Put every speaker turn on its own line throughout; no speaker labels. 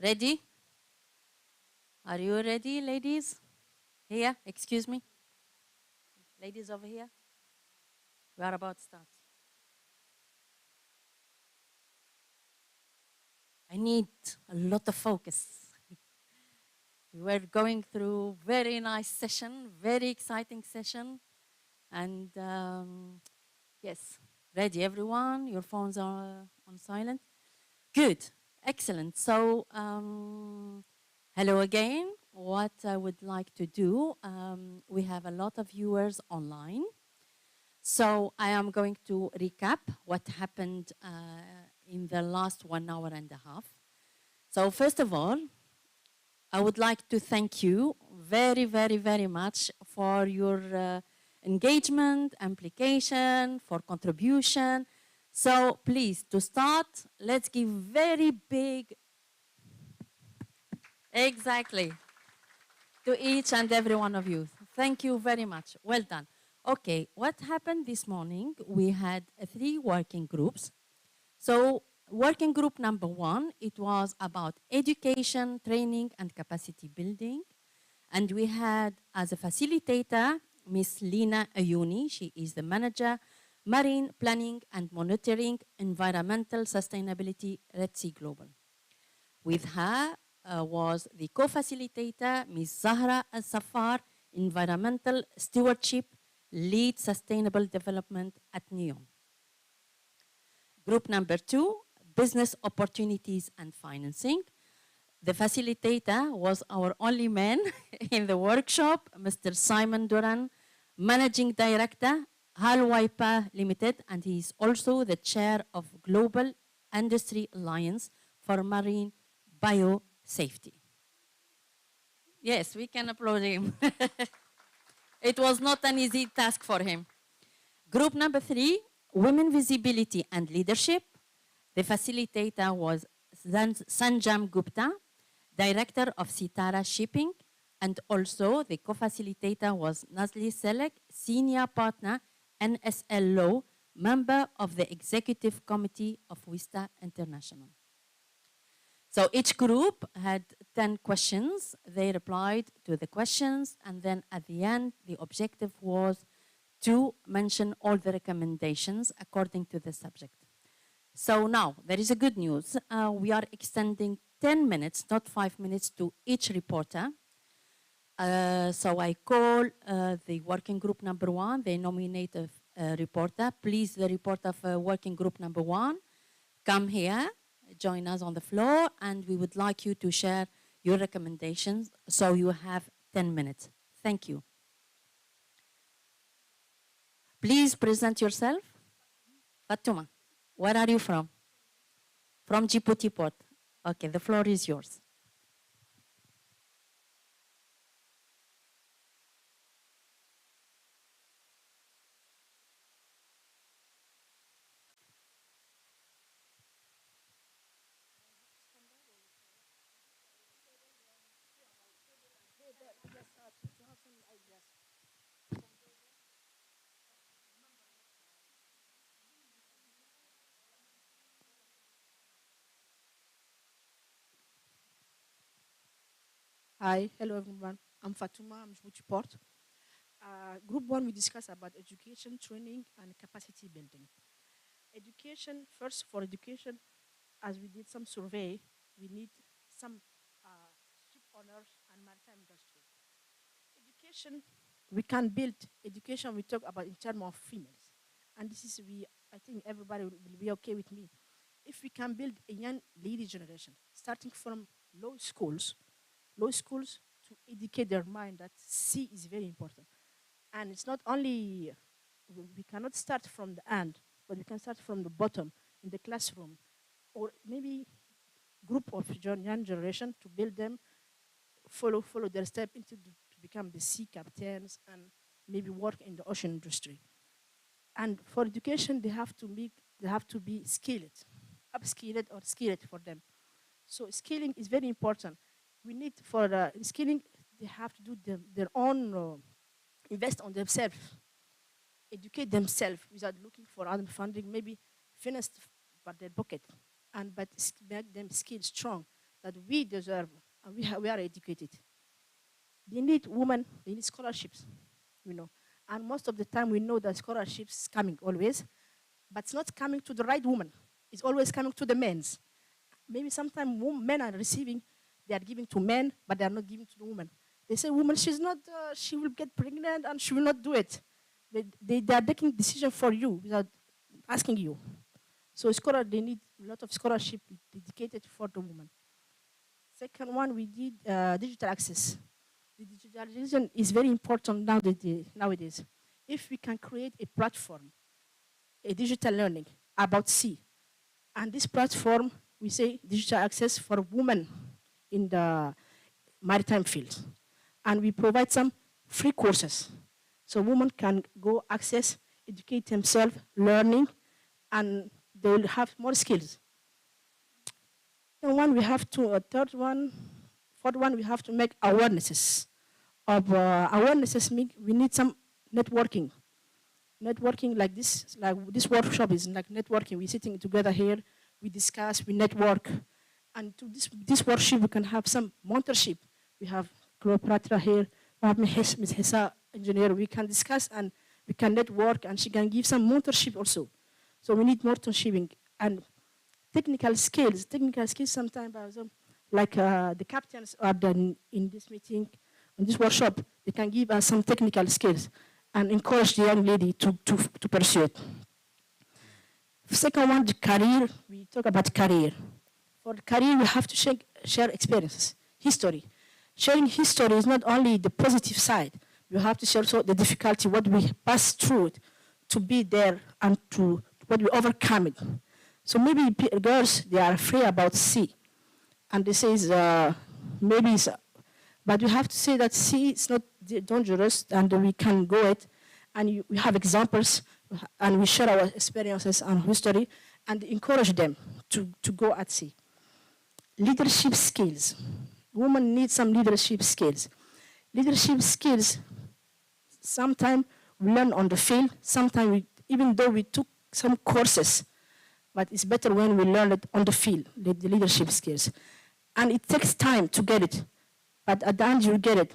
Ready? Are you ready, ladies? Here, excuse me. Ladies over here. We are about to start. I need a lot of focus. We were going through very nice session, very exciting session. And yes, ready everyone? Your phones are on silent? Good, excellent. So hello again. What I would like to do, we have a lot of viewers online. So I am going to recap what happened in the last 1 hour and a half. So first of all, I would like to thank you very, very, very much for your engagement, application, for contribution. So please, to start, let's give very big, exactly, to each and every one of you. Thank you very much. Well done. Okay, what happened this morning? We had 3 working groups. So working group number 1, it was about education, training, and capacity building. And we had as a facilitator, Miss Lina Ayuni. She is the manager, Marine Planning and Monitoring, Environmental Sustainability, Red Sea Global. With her was the co-facilitator, Ms. Zahra Al-Safar, Environmental Stewardship, Lead Sustainable Development at NEOM. Group number 2, Business Opportunities and Financing. The facilitator was our only man in the workshop, Mr. Simon Duran, Managing Director, Halwaipa Limited, and he is also the chair of Global Industry Alliance for Marine Biosafety. Yes, we can applaud him. It was not an easy task for him. Group number 3, Women Visibility and Leadership. The facilitator was Sanjam Gupta, Director of Sitara Shipping, and also the co-facilitator was Nazli Selek, Senior Partner, NSL Law, member of the Executive Committee of WISTA International. So each group had 10 questions. They replied to the questions, and then at the end, the objective was to mention all the recommendations according to the subject. So now, there is a good news. We are extending 10 minutes, not 5 minutes, to each reporter. So I call the working group number 1. They nominate a reporter. Please, the reporter of working group number 1, come here, join us on the floor, and we would like you to share your recommendations. So you have 10 minutes. Thank you. Please present yourself. Fatuma, where are you from? From Djibouti Port. Okay, the floor is yours.
Hi, hello everyone. I'm Fatuma, I'm Djibouti Port. Group 1, we discuss about education, training, and capacity building. Education, first for education, as we did some survey, we need some ship owners and maritime industry. Education, we can build education, we talk about in terms of females. And this is, I think everybody will be okay with me. If we can build a young lady generation, starting from low schools to educate their mind that sea is very important. And it's not only, we cannot start from the end, but we can start from the bottom in the classroom, or maybe group of young generation to build them, follow their step to become the sea captains and maybe work in the ocean industry. And for education, they have to be skilled, upskilled or skilled for them. So skilling is very important. We need for skilling, they have to do their own, invest on themselves, educate themselves without looking for other funding, maybe financed by their pocket, but make them skill strong. that we deserve, and we are educated. They need women, they need scholarships, you know. And most of the time we know that scholarships coming always, but it's not coming to the right woman. It's always coming to the men's. Maybe sometimes men are receiving, they are giving to men, but they are not giving to the woman. They say, woman, she's not, she will get pregnant and she will not do it. They are taking decision for you without asking you. So they need a lot of scholarship dedicated for the woman. Second one, we did digital access. The digitalization is very important nowadays. If we can create a platform, a digital learning about sea, and this platform, we say digital access for women in the maritime field. And we provide some free courses. So women can go access, educate themselves, learning, and they will have more skills. And fourth one, we have to make awarenesses. We need some networking. Networking like this workshop is like networking. We're sitting together here, we discuss, we network. And to this workshop, we can have some mentorship. We have Cleopatra here, we have Ms. Hissa, engineer. We can discuss and we can network, and she can give some mentorship also. So we need mentorship and technical skills. Technical skills sometimes, like the captains are done in this meeting, in this workshop, they can give us some technical skills and encourage the young lady to pursue it. Second one, the career. We talk about career. For career, we have to share experiences, history. Sharing history is not only the positive side. You have to share also the difficulty, what we pass through to be there and to what we overcome it. So maybe girls, they are afraid about sea. And they say, but we have to say that sea is not dangerous and we can go it. And we have examples and we share our experiences and history and encourage them to go at sea. Leadership skills. Women need some leadership skills. Leadership skills, sometimes we learn on the field, sometimes even though we took some courses, but it's better when we learn it on the field, the leadership skills. And it takes time to get it, but at the end you get it.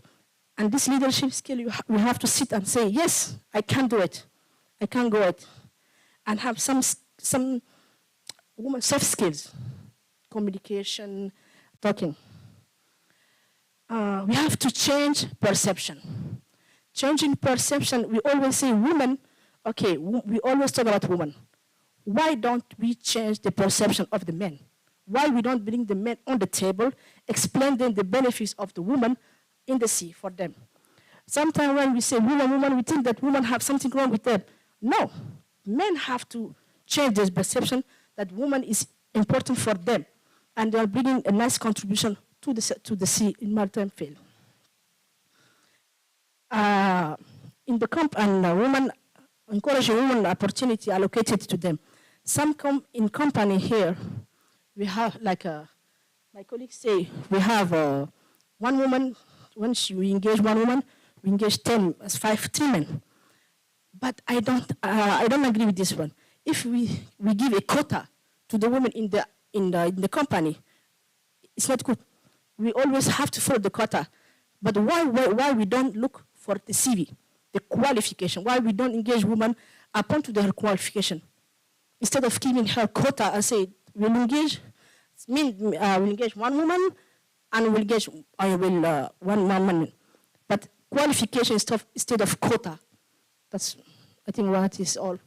And this leadership skill, you have to sit and say, yes, I can do it. I can go it. And have some women soft skills, communication, talking. We have to change perception. Changing perception, we always say women, okay, we always talk about women. Why don't we change the perception of the men? Why we don't bring the men on the table, explain them the benefits of the woman in the sea for them? Sometimes when we say woman, we think that women have something wrong with them. No, men have to change this perception that woman is important for them, and they are bringing a nice contribution to the sea in maritime field. In the women encourage women opportunity allocated to them. Some in company here, we have like my colleagues say, we have one woman. Once we engage one woman, we engage 3 men. But I don't agree with this one. If we give a quota to the women in the company, it's not good. We always have to follow the quota. But why we don't look for the CV, the qualification? Why we don't engage women upon to their qualification? Instead of giving her quota and say, we'll engage one woman and we'll engage one man. But qualification instead of quota. That's, I think, what is all.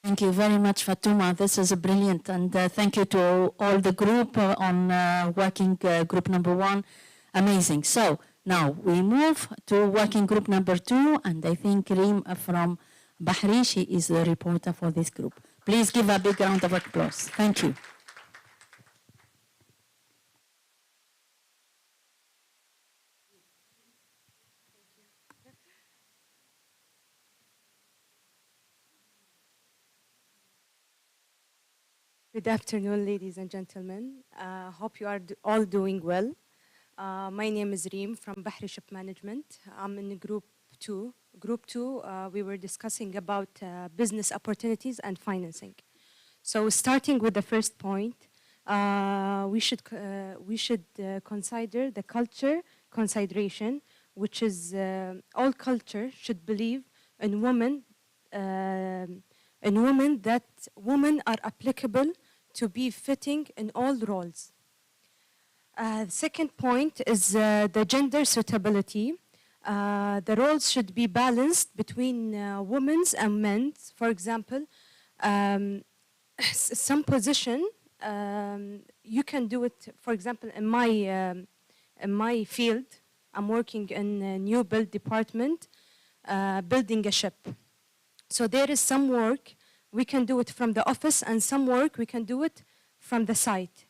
Thank you very much, Fatuma. This is brilliant. And thank you to all the group on working group number 1. Amazing. So now we move to working group number 2. And I think Reem from Bahri, she is the reporter for this group. Please give a big round of applause. Thank you.
Good afternoon, ladies and gentlemen. Hope you are all doing well. My name is Reem from Bahri Ship Management. I'm in group two. Group two, we were discussing about business opportunities and financing. So starting with the first point, we should consider the culture consideration, which is all culture should believe in women that women are applicable to be fitting in all roles. The second point is the gender suitability. The roles should be balanced between women's and men's. For example, some position you can do it. For example, in my field, I'm working in a new build department, building a ship. So there is some work we can do it from the office, and some work we can do it from the site.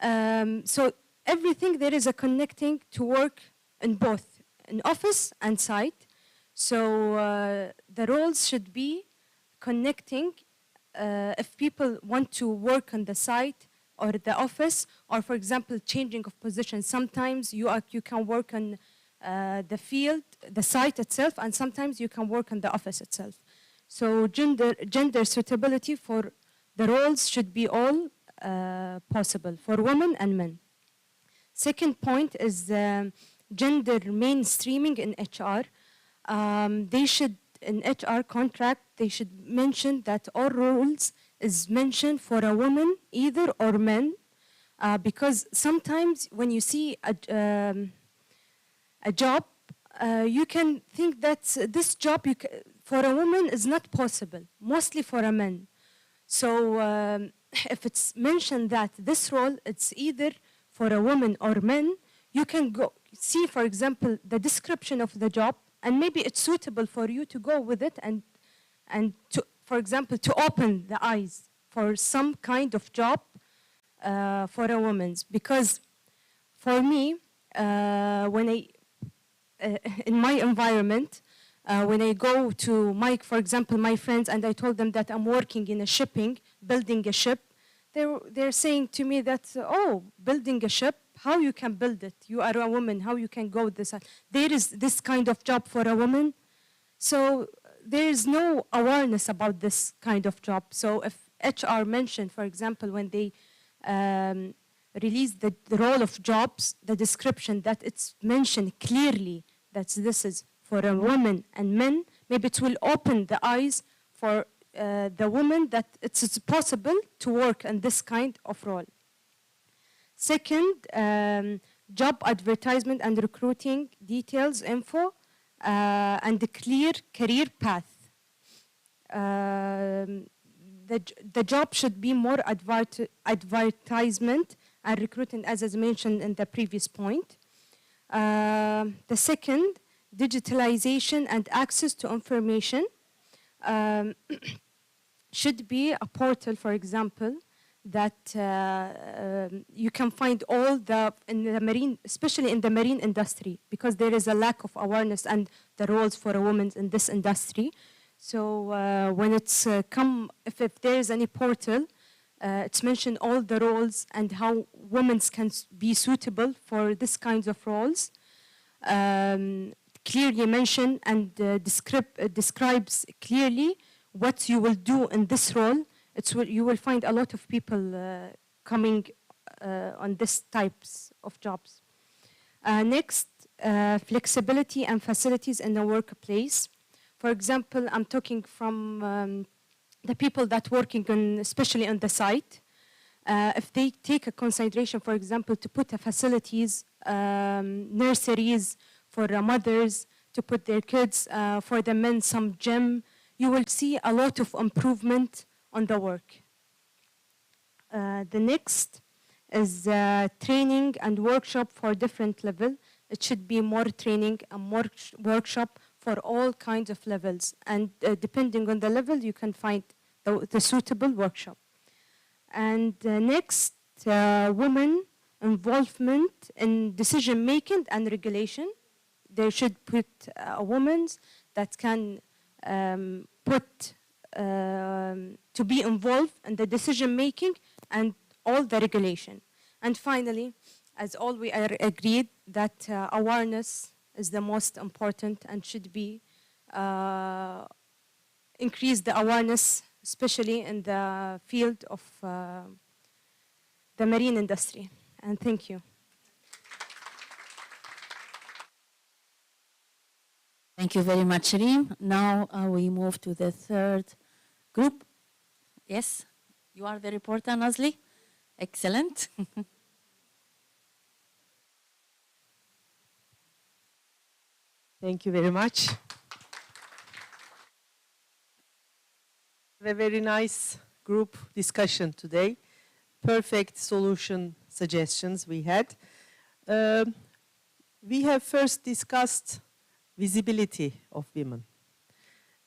So everything there is a connecting to work in both, in office and site. So the roles should be connecting. If people want to work on the site or the office, or for example, changing of position, sometimes you can work on the field, the site itself, and sometimes you can work on the office itself. So gender suitability for the roles should be all possible for women and men. Second point is gender mainstreaming in HR. They should, in HR contract, they should mention that all roles is mentioned for a woman, either or men, because sometimes when you see a job, you can think that this job for a woman is not possible, mostly for a man. So if it's mentioned that this role, it's either for a woman or men, you can go see, for example, the description of the job, and maybe it's suitable for you to go with it and to, for example, to open the eyes for some kind of job for a woman's. Because for me, in my environment, when I go to for example, my friends, and I told them that I'm working in a shipping, building a ship, they're saying to me that, oh, building a ship, how you can build it? You are a woman, how you can go this? There is this kind of job for a woman. So there is no awareness about this kind of job. So if HR mentioned, for example, when they release the role of jobs, the description, that it's mentioned clearly that this is for a woman and men, maybe it will open the eyes for the woman that it's possible to work in this kind of role. Second, job advertisement and recruiting details, info, and the clear career path. The job should be more advertisement and recruiting, as is mentioned in the previous point. The second, digitalization and access to information. Should be a portal, for example, that you can find all in the marine, especially in the marine industry, because there is a lack of awareness and the roles for a woman in this industry. So when it's if there is any portal, it's mentioned all the roles and how women can be suitable for this kinds of roles. Clearly mentioned and describes clearly what you will do in this role. You will find a lot of people coming on this types of jobs. Next, flexibility and facilities in the workplace. For example, I'm talking from the people that working on, especially on the site. If they take a consideration, for example, to put facilities, nurseries for mothers, to put their kids, for the men, some gym, you will see a lot of improvement on the work. The next is training and workshop for different level. It should be more training and more workshop for all kinds of levels. And depending on the level, you can find the suitable workshop. And next, women involvement in decision making and regulation. They should put a woman that can to be involved in the decision making and all the regulation. And finally, as all we are agreed that awareness is the most important and should be increase the awareness, especially in the field of the marine industry. And thank you.
Thank you very much, Reem. Now we move to the third group. Yes, you are the reporter, Nazli. Excellent.
Thank you very much. A very nice group discussion today. Perfect solution suggestions we had. We have first discussed visibility of women.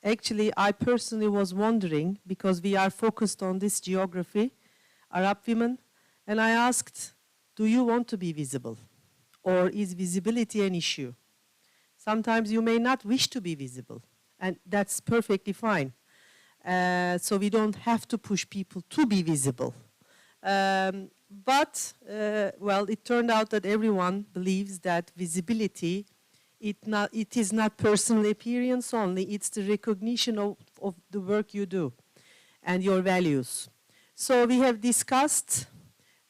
Actually, I personally was wondering, because we are focused on this geography, Arab women, and I asked, do you want to be visible? Or is visibility an issue? Sometimes you may not wish to be visible, and that's perfectly fine. So we don't have to push people to be visible. But it turned out that everyone believes that visibility, it is not personal appearance only, it's the recognition of the work you do and your values. So we have discussed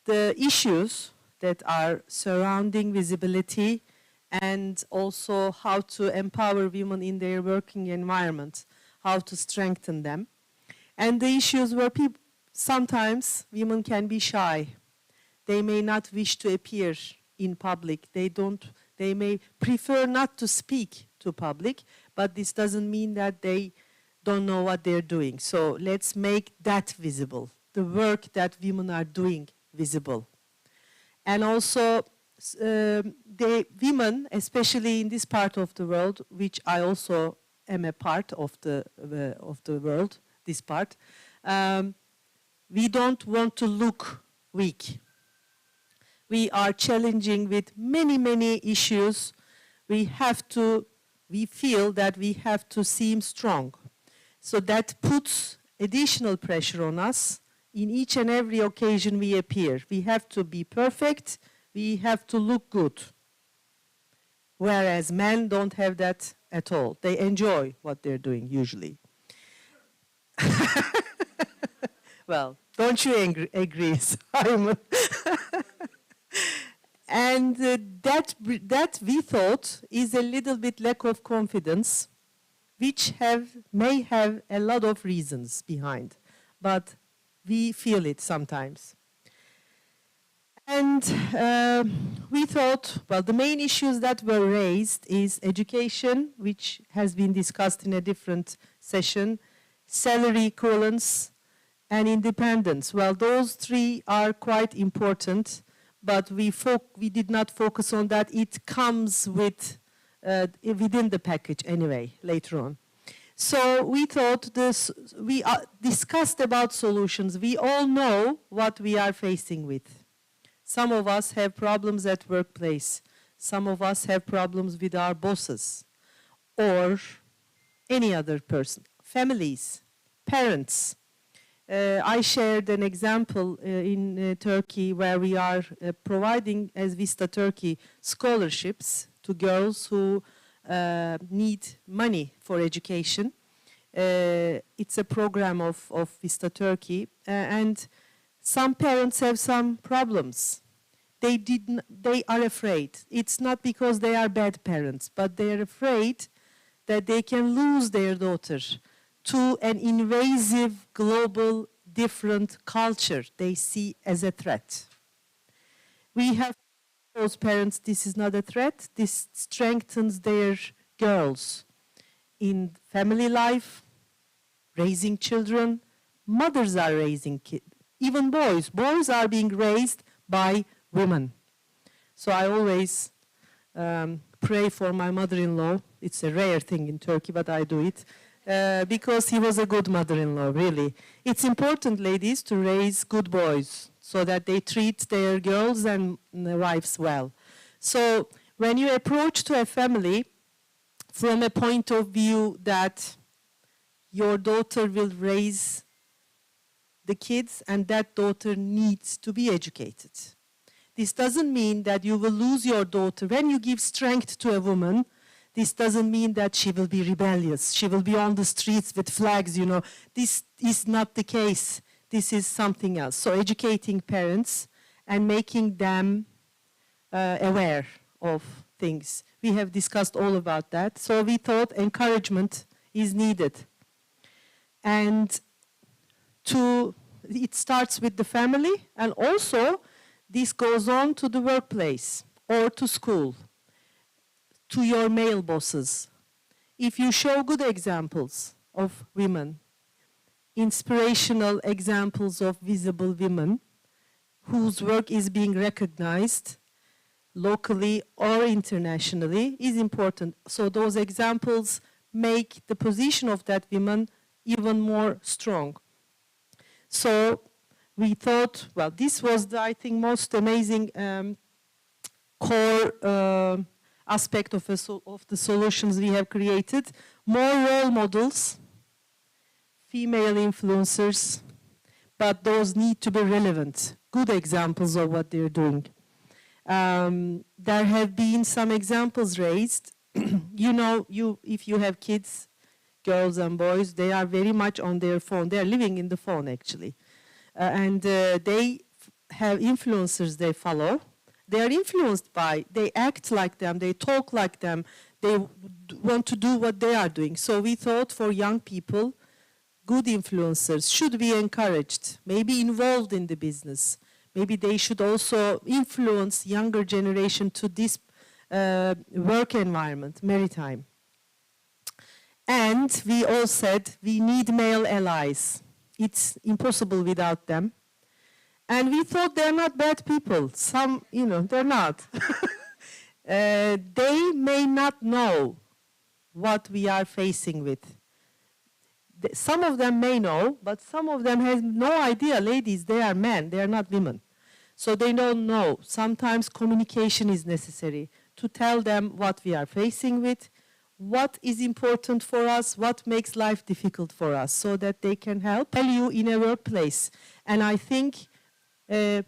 the issues that are surrounding visibility and also how to empower women in their working environment, how to strengthen them. And the issues were sometimes women can be shy. They may not wish to appear in public. They may prefer not to speak to public, but this doesn't mean that they don't know what they're doing. So let's make that visible, the work that women are doing visible. And also, the women, especially in this part of the world, which I also am a part of the world, this part, we don't want to look weak. We are challenging with many, many issues. We feel that we have to seem strong. So that puts additional pressure on us in each and every occasion we appear. We have to be perfect. We have to look good. Whereas men don't have that at all. They enjoy what they're doing usually. Well, don't you agree, Simon? And that we thought is a little bit lack of confidence, which may have a lot of reasons behind, but we feel it sometimes. And we thought, well, the main issues that were raised is education, which has been discussed in a different session, salary equivalence, and independence. Well, those three are quite important, but we did not focus on that. It comes with within the package anyway, later on. So we thought we discussed about solutions. We all know what we are facing with. Some of us have problems at workplace. Some of us have problems with our bosses or any other person, families, parents. I shared an example in Turkey where we are providing, as Vista Turkey, scholarships to girls who need money for education. It's a program of Vista Turkey, and some parents have some problems. They are afraid. It's not because they are bad parents, but they are afraid that they can lose their daughter to an invasive, global, different culture they see as a threat. We have those parents, this is not a threat. This strengthens their girls in family life, raising children. Mothers are raising kids, even boys. Boys are being raised by women. So I always pray for my mother-in-law. It's a rare thing in Turkey, but I do it. Because he was a good mother-in-law, really. It's important, ladies, to raise good boys so that they treat their girls and their wives well. So when you approach to a family from a point of view that your daughter will raise the kids and that daughter needs to be educated. This doesn't mean that you will lose your daughter. When you give strength to a woman, this doesn't mean that she will be rebellious. She will be on the streets with flags, you know. This is not the case. This is something else. So educating parents and making them aware of things. We have discussed all about that. So we thought encouragement is needed. And it starts with the family, and also this goes on to the workplace or to school, to your male bosses. If you show good examples of women, inspirational examples of visible women whose work is being recognized locally or internationally, is important. So those examples make the position of that woman even more strong. So we thought, well, this was the, I think, most amazing core aspect of the solutions we have created. More role models, female influencers, but those need to be relevant, good examples of what they're doing. There have been some examples raised. You know, if you have kids, girls and boys, they are very much on their phone. They are living in the phone, actually. And they have influencers they follow. They are influenced by, they act like them, they talk like them, they want to do what they are doing. So we thought for young people, good influencers should be encouraged, maybe involved in the business. Maybe they should also influence younger generation to this work environment, maritime. And we all said we need male allies. It's impossible without them. And we thought they're not bad people. Some, you know, they're not. They may not know what we are facing with. Some of them may know, but some of them have no idea. Ladies, they are men, they are not women. So they don't know. Sometimes communication is necessary to tell them what we are facing with, what is important for us, what makes life difficult for us, so that they can help you in a workplace. And I think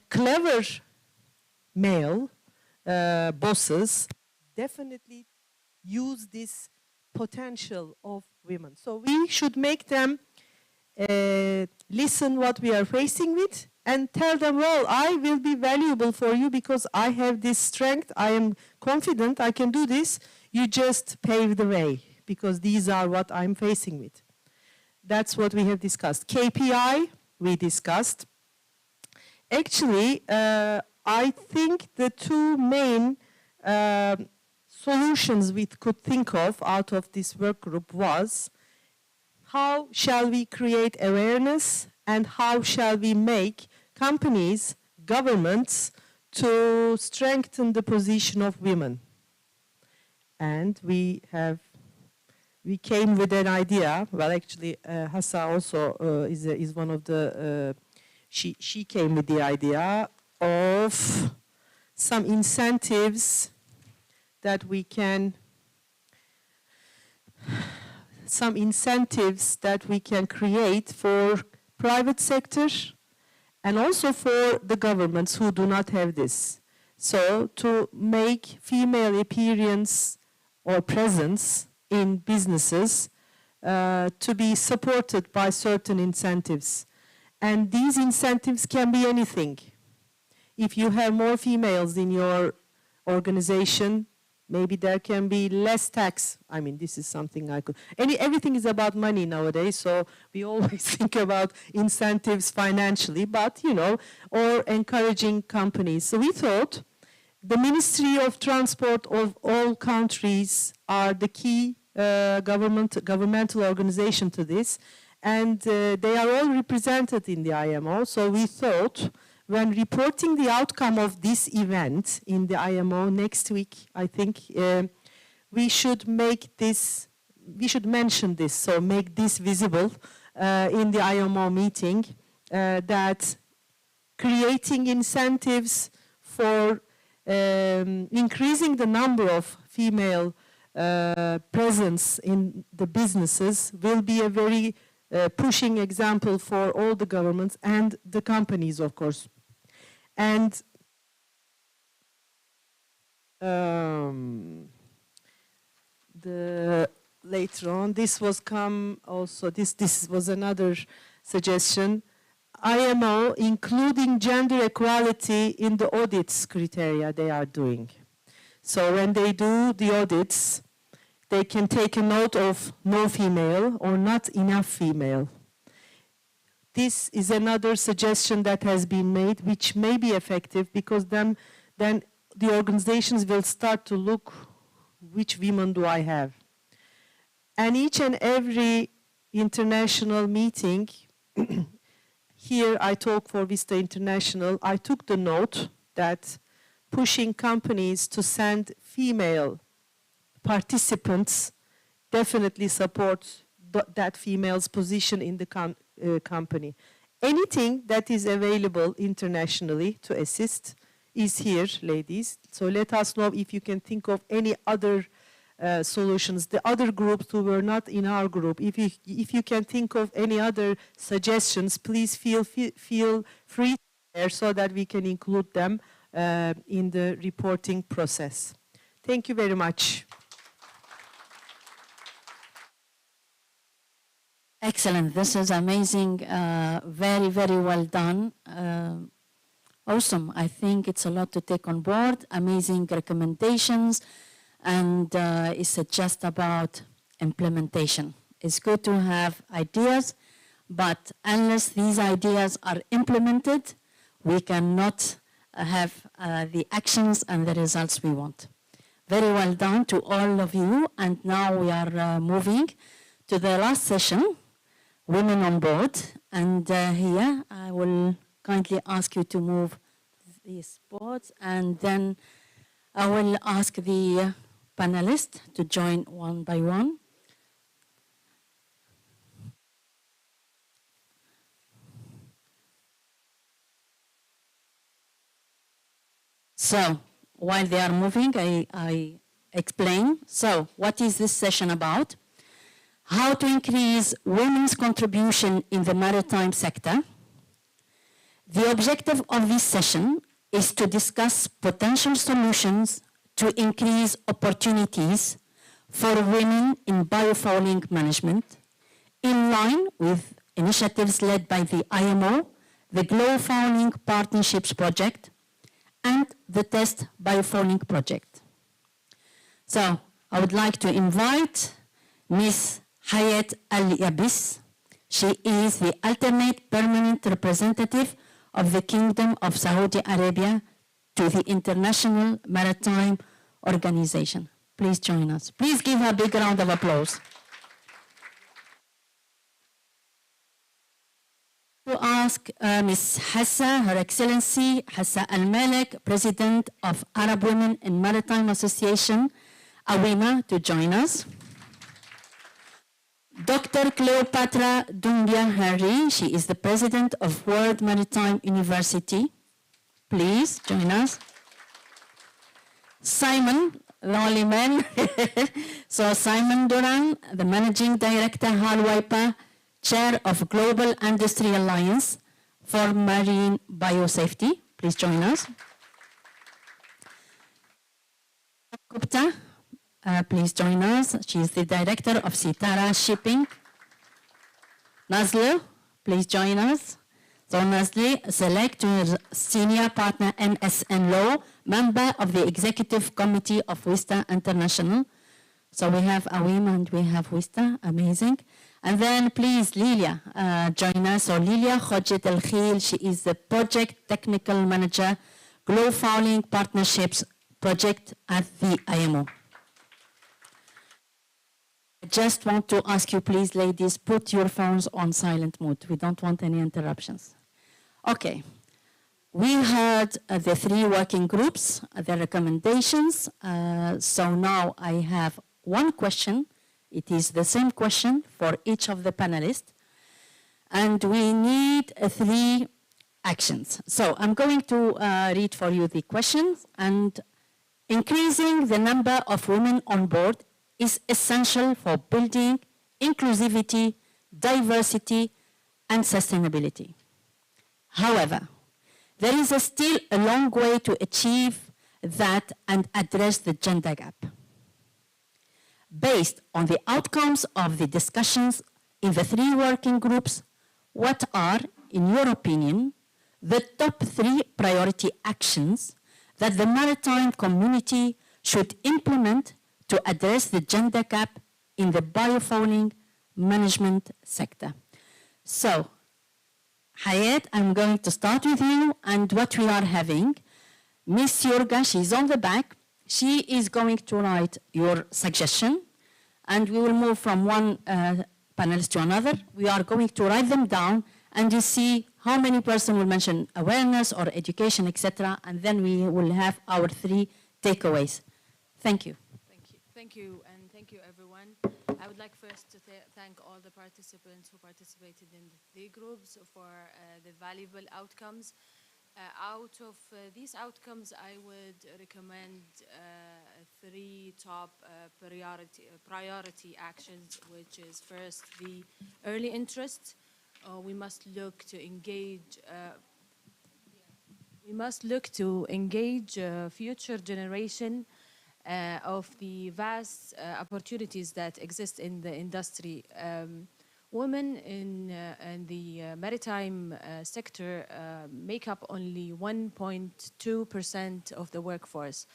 clever male bosses definitely use this potential of women. So we should make them listen what we are facing with and tell them, well, I will be valuable for you because I have this strength, I am confident I can do this. You just pave the way because these are what I'm facing with. That's what we have discussed. KPI, we discussed. Actually, I think the two main solutions we could think of out of this work group was how shall we create awareness and how shall we make companies, governments to strengthen the position of women. And we came with an idea. Well, actually, Hassa also is one of the, she came with the idea of some incentives that we can create for private sector and also for the governments who do not have this. So to make female appearance or presence in businesses to be supported by certain incentives. And these incentives can be anything. If you have more females in your organization, maybe there can be less tax. I mean, this is something I could... Everything is about money nowadays, so we always think about incentives financially, but, you know, or encouraging companies. So we thought the Ministry of Transport of all countries are the key governmental organization to this, and they are all represented in the IMO. So we thought, when reporting the outcome of this event in the IMO next week, I think we should make this, we should mention this, so make this visible in the IMO meeting, that creating incentives for increasing the number of female presence in the businesses will be a very pushing example for all the governments and the companies, of course. And later on, this was another suggestion. IMO including gender equality in the audits criteria they are doing. So when they do the audits, they can take a note of no female or not enough female. This is another suggestion that has been made, which may be effective, because then the organizations will start to look, which women do I have? And each and every international meeting, here I talk for Vista International, I took the note that pushing companies to send female participants definitely supports that female's position in the company. Anything that is available internationally to assist is here, ladies. So let us know if you can think of any other solutions. The other groups who were not in our group, if you can think of any other suggestions, please feel free there so that we can include them in the reporting process. Thank you very much.
Excellent. This is amazing. Very, very well done. Awesome. I think it's a lot to take on board. Amazing recommendations. And it's just about implementation. It's good to have ideas, but unless these ideas are implemented, we cannot have the actions and the results we want. Very well done to all of you. And now we are moving to the last session, Women on Board. And here I will kindly ask you to move these boards, and then I will ask the panelists to join one by one. So while they are moving, I explain. So what is this session about? How to increase women's contribution in the maritime sector. The objective of this session is to discuss potential solutions to increase opportunities for women in biofouling management, in line with initiatives led by the IMO, the Glow Fouling Partnerships Project, and the Test Biofouling Project. So I would like to invite Ms. Hayat Al-Yabis. She is the alternate permanent representative of the Kingdom of Saudi Arabia to the International Maritime Organization. Please join us. Please give her a big round of applause. To ask Ms. Hassa, Her Excellency Hassa Al-Malik, President of Arab Women in Maritime Association, AWIMA, to join us. Dr. Cleopatra Dungia Henry, she is the President of World Maritime University. Please join us. Simon, the only man. So Simon Duran, the Managing Director, Halwaipa, Chair of Global Industry Alliance for Marine Biosafety. Please join us. Gupta, please join us. She is the Director of Sitara Shipping. Nazli, please join us. So Nazli Select, Senior Partner MSN Law, member of the Executive Committee of Vista International. So we have Awim and we have Vista, amazing. And then please Lilia join us. So Lilia Khojet El Khil, she is the Project Technical Manager, Glow Fouling Partnerships Project at the IMO. I just want to ask you, please, ladies, put your phones on silent mode. We don't want any interruptions. Okay. We heard the 3 working groups, the recommendations. So now I have one question. It is the same question for each of the panelists. And we need 3 actions. So I'm going to read for you the questions. And increasing the number of women on board is essential for building inclusivity, diversity, and sustainability. However, there is still a long way to achieve that and address the gender gap. Based on the outcomes of the discussions in the 3 working groups, what are, in your opinion, the top 3 priority actions that the maritime community should implement to address the gender gap in the biofouling management sector? So, Hayat, I'm going to start with you and what we are having. Miss Yorga, she's on the back. She is going to write your suggestion and we will move from one panelist to another. We are going to write them down and you see how many persons will mention awareness or education, etc. And then we will have our 3 takeaways. Thank you.
Thank you, and thank you, everyone. I would like first to thank all the participants who participated in the 3 groups for the valuable outcomes. Out of these outcomes, I would recommend 3 top priority actions, which is first the early interest. We must look to engage. We must look to engage future generation of the vast opportunities that exist in the industry. Women in the maritime sector make up only 1.2% of the workforce,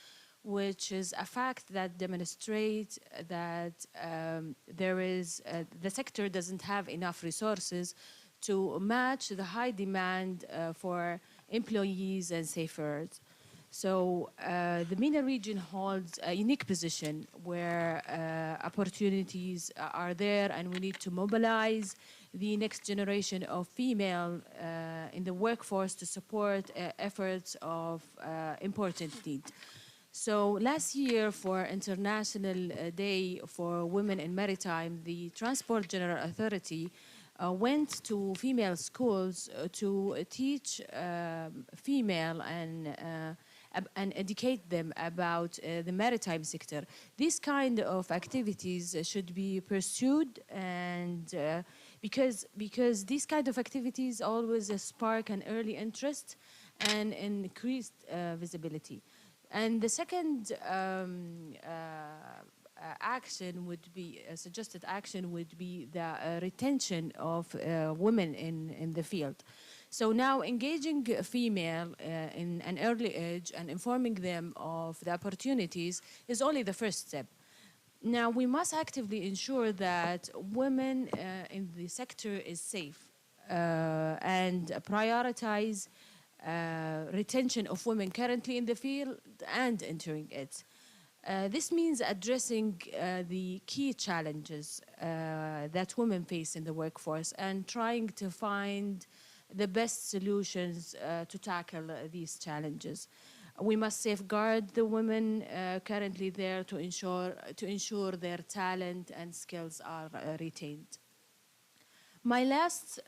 which is a fact that demonstrates that the sector doesn't have enough resources to match the high demand for employees and seafarers. So the MENA region holds a unique position where opportunities are there, and we need to mobilize the next generation of female in the workforce to support efforts of important need. So last year, for International Day for Women in Maritime, the Transport General Authority went to female schools to teach female and educate them about the maritime sector. These kind of activities should be pursued, and because these kind of activities always spark an early interest and increased visibility. And the second suggested action would be the retention of women in the field. So now engaging female in an early age and informing them of the opportunities is only the first step. Now we must actively ensure that women in the sector is safe and prioritize retention of women currently in the field and entering it. This means addressing the key challenges that women face in the workforce and trying to find the best solutions to tackle these challenges. We must safeguard the women currently there to ensure their talent and skills are retained. My last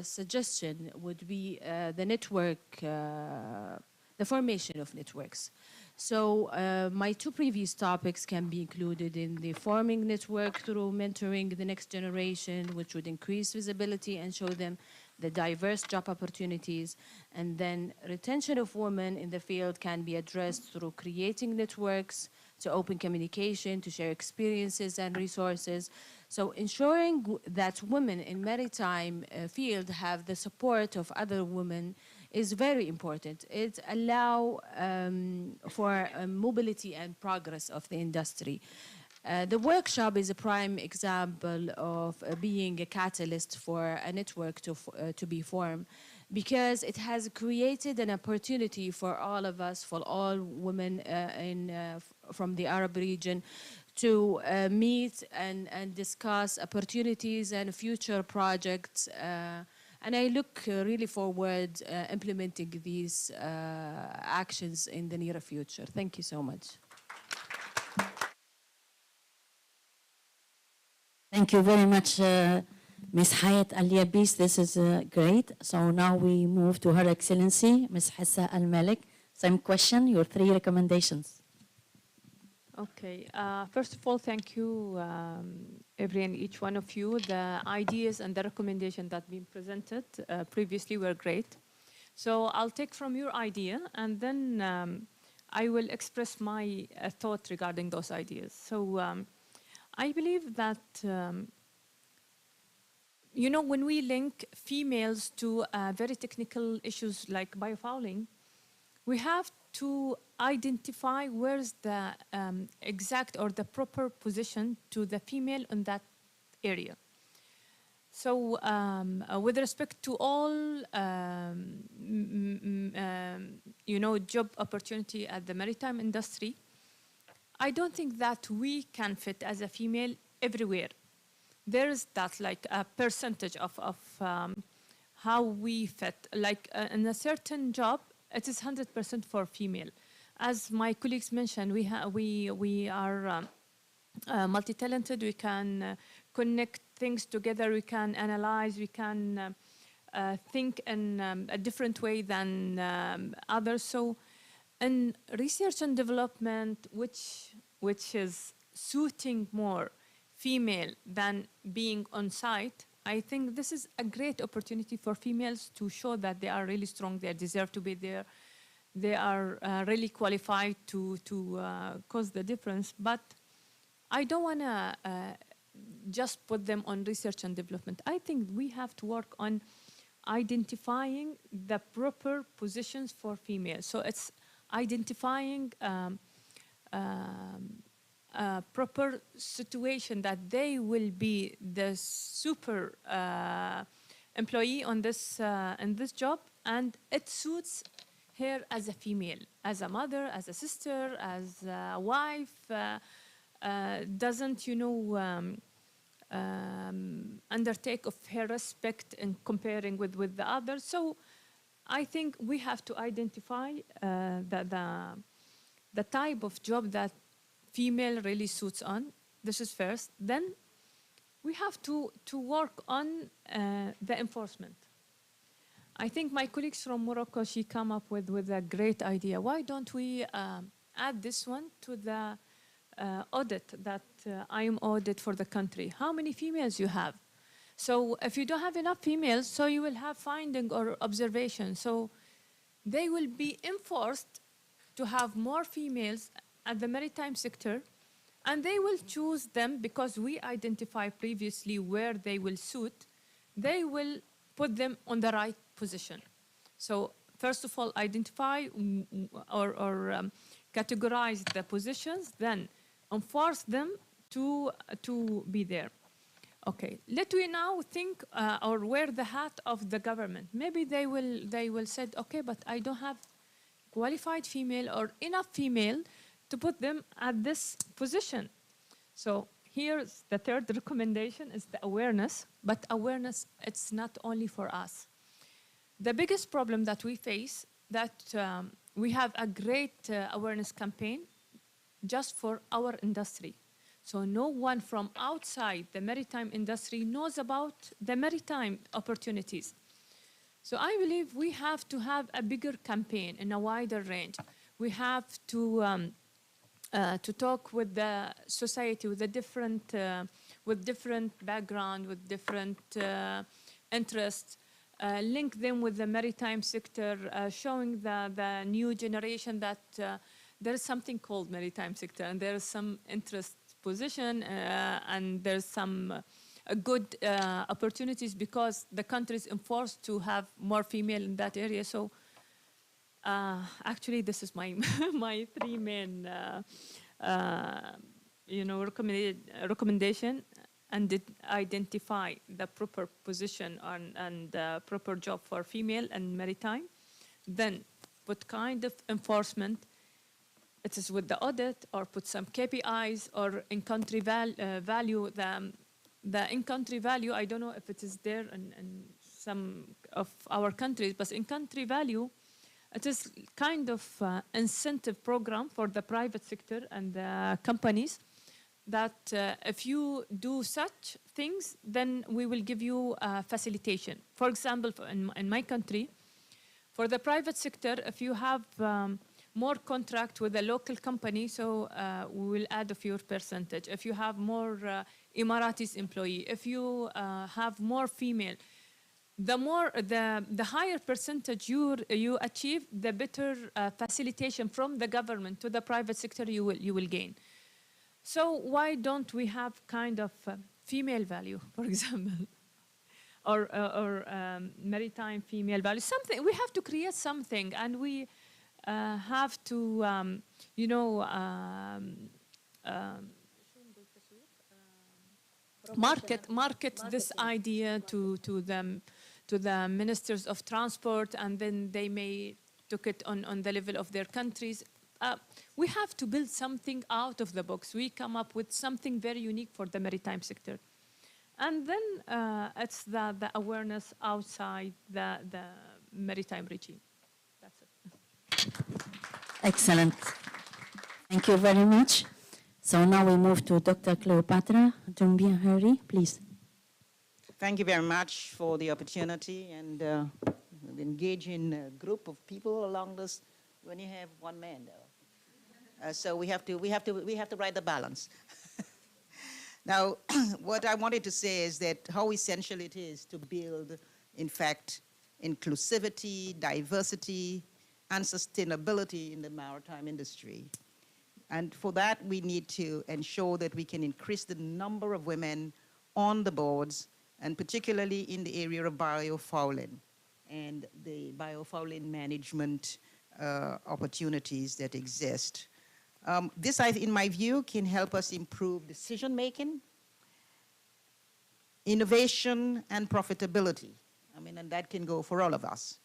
suggestion would be the formation of networks. So my 2 previous topics can be included in the forming network through mentoring the next generation, which would increase visibility and show them the diverse job opportunities. And then retention of women in the field can be addressed through creating networks to open communication, to share experiences and resources. So ensuring that women in maritime field have the support of other women is very important. It allows for mobility and progress of the industry. The workshop is a prime example of being a catalyst for a network to be formed, because it has created an opportunity for all of us, for all women from the Arab region, to meet and discuss opportunities and future projects. And I look really forward implementing these actions in the near future. Thank you so much.
Thank you very much, Ms. Hayat Al-Yabis. This is great. So now we move to Her Excellency, Ms. Hassa Al-Malik. Same question, your 3 recommendations.
Okay. First of all, thank you, every and each one of you. The ideas and the recommendations that have been presented previously were great. So I'll take from your idea, and then I will express my thought regarding those ideas. So I believe that, you know, when we link females to very technical issues like biofouling, we have to identify where's the exact or the proper position to the female in that area. So with respect to all, you know, job opportunity at the maritime industry, I don't think that we can fit as a female everywhere. There's that like a percentage of how we fit. Like in a certain job, it is 100% for female. As my colleagues mentioned, we are multi-talented. We can connect things together. We can analyze. We can think in a different way than others. So, in research and development, which is suiting more female than being on site, I think this is a great opportunity for females to show that they are really strong. They deserve to be there. They are really qualified to cause the difference. But I don't want to just put them on research and development. I think we have to work on identifying the proper positions for females. So it's identifying a proper situation that they will be the super employee on this in this job, and it suits her as a female, as a mother, as a sister, as a wife. Doesn't, you know, undertake of her respect in comparing with the others. So I think we have to identify the type of job that female really suits on. This is first. Then we have to work on the enforcement. I think my colleagues from Morocco, she come up with a great idea. Why don't we add this one to the audit that I am audit for the country? How many females you have? So if you don't have enough females, so you will have finding or observation. So they will be enforced to have more females at the maritime sector, and they will choose them because we identify previously where they will suit. They will put them on the right position. So first of all, identify or categorize the positions, then enforce them to be there. Okay, let we now think or wear the hat of the government. Maybe they will say, okay, but I don't have qualified female or enough female to put them at this position. So here's the third recommendation is the awareness, but awareness, it's not only for us. The biggest problem that we face that we have a great awareness campaign just for our industry. So no one from outside the maritime industry knows about the maritime opportunities. So I believe we have to have a bigger campaign in a wider range. We have to talk with the society, with different background, with different interests, link them with the maritime sector, showing the new generation that there is something called maritime sector, and there is some interest position, and there's some good opportunities because the country is enforced to have more female in that area. So actually, this is my my three main recommendation, and identify the proper position and the proper job for female and maritime. Then what kind of enforcement? It is with the audit, or put some KPIs, or in-country value. The in-country value, I don't know if it is there in some of our countries, but in-country value, it is kind of incentive program for the private sector and the companies that if you do such things, then we will give you facilitation. For example, in my country, for the private sector, if you have more contract with a local company, so we will add a few percentage. If you have more Emiratis employee, if you have more female, the higher percentage you achieve, the better facilitation from the government to the private sector you will gain. So why don't we have kind of female value, for example, or maritime female value? Something we have to create something, and we have to market this idea to the ministers of transport, and then they may took it on the level of their countries. We have to build something out of the box. We come up with something very unique for the maritime sector. And then it's the awareness outside the maritime regime. That's it.
Excellent. Thank you very much. So now we move to Dr. Cleopatra. Don't be in a hurry, please.
Thank you very much for the opportunity and engage in a group of people along this. When you have one man, though, so we have to write the balance. Now, what I wanted to say is that how essential it is to build, in fact, inclusivity, diversity, and sustainability in the maritime industry. And for that, we need to ensure that we can increase the number of women on the boards, and particularly in the area of biofouling and the biofouling management opportunities that exist. This, in my view, can help us improve decision-making, innovation, and profitability. I mean, and that can go for all of us.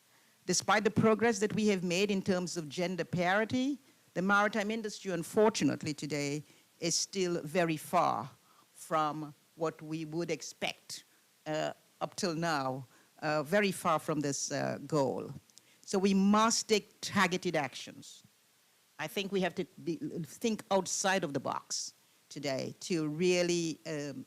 Despite the progress that we have made in terms of gender parity, the maritime industry, unfortunately, today is still very far from what we would expect up till now, very far from this goal. So we must take targeted actions. I think we have to think outside of the box today to really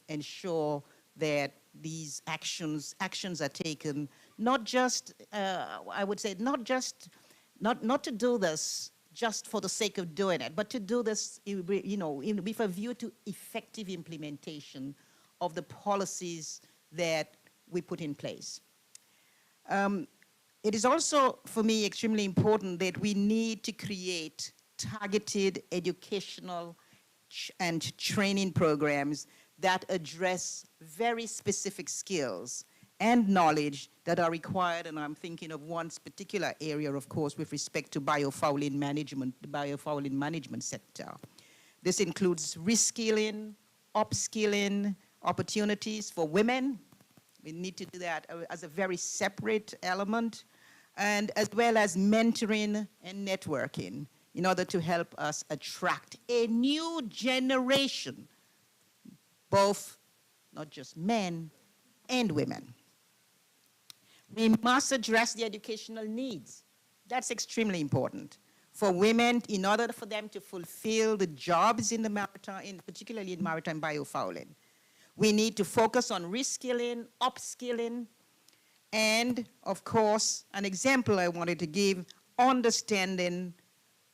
ensure that these actions are taken, not just, I would say, not to do this just for the sake of doing it, but to do this, with a view to effective implementation of the policies that we put in place. It is also, for me, extremely important that we need to create targeted educational and training programs that address very specific skills and knowledge that are required, and I'm thinking of one particular area, of course, with respect to biofouling management, the biofouling management sector. This includes reskilling, upskilling opportunities for women. We need to do that as a very separate element, and as well as mentoring and networking in order to help us attract a new generation, both not just men and women. We must address the educational needs. That's extremely important for women in order for them to fulfill the jobs in the maritime, particularly in maritime biofouling. We need to focus on reskilling, upskilling, and of course, an example I wanted to give, understanding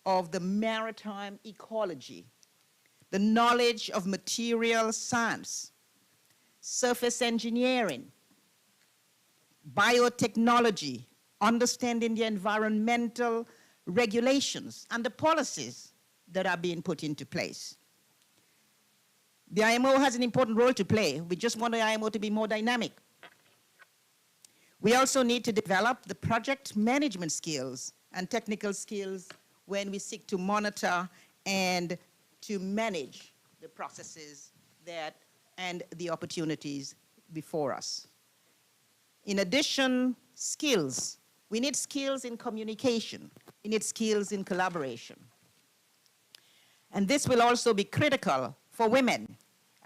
of the maritime ecology, the knowledge of material science, surface engineering, biotechnology, understanding the environmental regulations and the policies that are being put into place. The IMO has an important role to play. We just want the IMO to be more dynamic. We also need to develop the project management skills and technical skills when we seek to monitor and to manage the processes and the opportunities before us. In addition, skills. We need skills in communication. We need skills in collaboration. And this will also be critical for women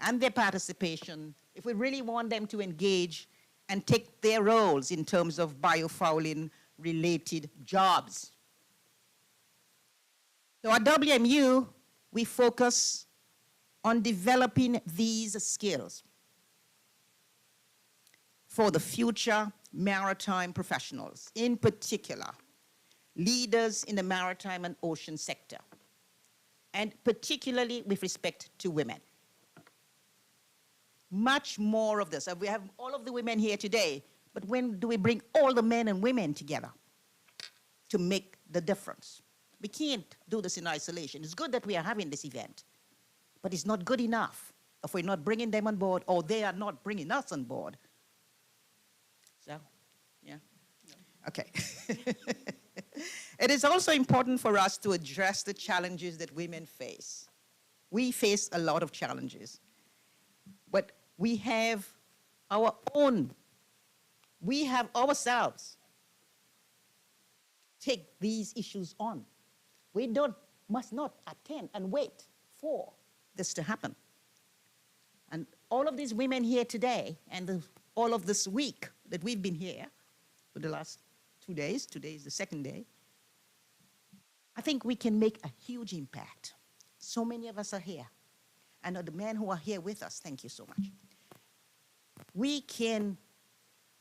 and their participation if we really want them to engage and take their roles in terms of biofouling related jobs. So at WMU, we focus on developing these skills for the future maritime professionals, in particular, leaders in the maritime and ocean sector, and particularly with respect to women. Much more of this. We have all of the women here today But when do we bring all the men and women together to make the difference? We can't do this in isolation. It's good that we are having this event, but it's not good enough if we're not bringing them on board or they are not bringing us on board. So, yeah. Okay. It is also important for us to address the challenges that women face. We face a lot of challenges, but we have our own, we have ourselves take these issues on. We must not attend and wait for this to happen. And all of these women here today and all of this week that we've been here for the last 2 days, today is the second day, I think we can make a huge impact. So many of us are here. And the men who are here with us, thank you so much. We can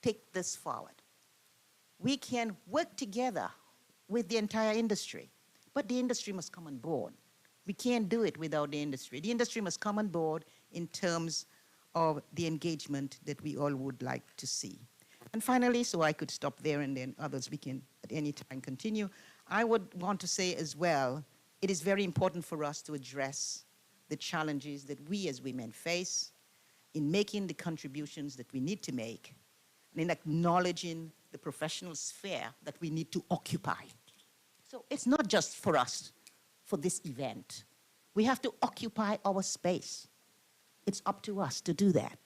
take this forward. We can work together with the entire industry, but the industry must come on board. We can't do it without the industry. The industry must come on board in terms of the engagement that we all would like to see. And finally, so I could stop there and then others we can at any time continue, I would want to say as well, it is very important for us to address the challenges that we as women face in making the contributions that we need to make and in acknowledging the professional sphere that we need to occupy. So it's not just for us, for this event. We have to occupy our space. It's up to us to do that.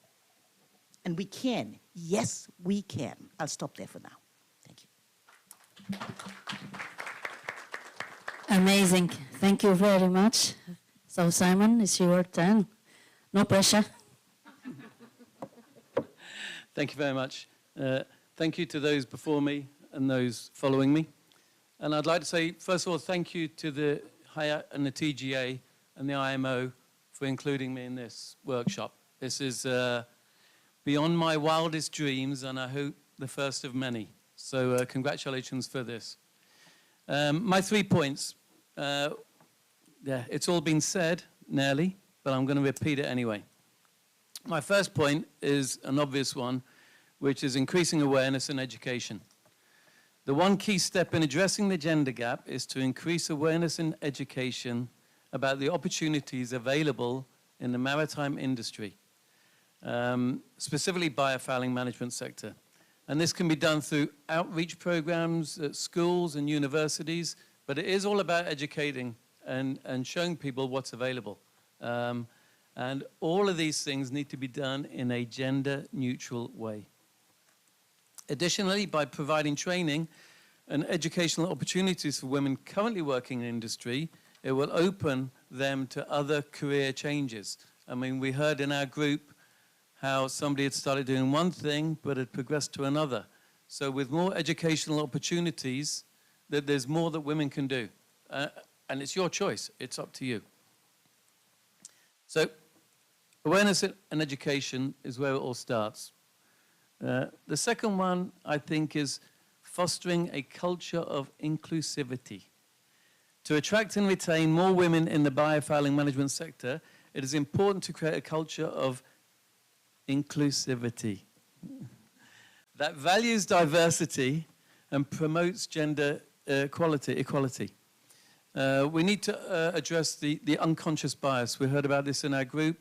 And we can. Yes, we can. I'll stop there for now. Thank you.
Amazing. Thank you very much. So, Simon, it's your turn. No pressure.
Thank you very much. Thank you to those before me and those following me. And I'd like to say, first of all, thank you to the HIA and the TGA and the IMO for including me in this workshop. This is beyond my wildest dreams, and I hope the first of many. So congratulations for this. My 3 points. Yeah, it's all been said, nearly, but I'm going to repeat it anyway. My first point is an obvious one, which is increasing awareness and education. The one key step in addressing the gender gap is to increase awareness and education about the opportunities available in the maritime industry, specifically biofouling management sector. And this can be done through outreach programs at schools and universities, but it is all about educating and showing people what's available. And all of these things need to be done in a gender-neutral way. Additionally, by providing training and educational opportunities for women currently working in industry, it will open them to other career changes. I mean, we heard in our group how somebody had started doing one thing, but had progressed to another. So with more educational opportunities, there's more that women can do. And it's your choice. It's up to you. So awareness and education is where it all starts. The second one, I think, is fostering a culture of inclusivity. To attract and retain more women in the biofouling management sector, it is important to create a culture of inclusivity that values diversity and promotes gender equality. We need to address the unconscious bias. We heard about this in our group.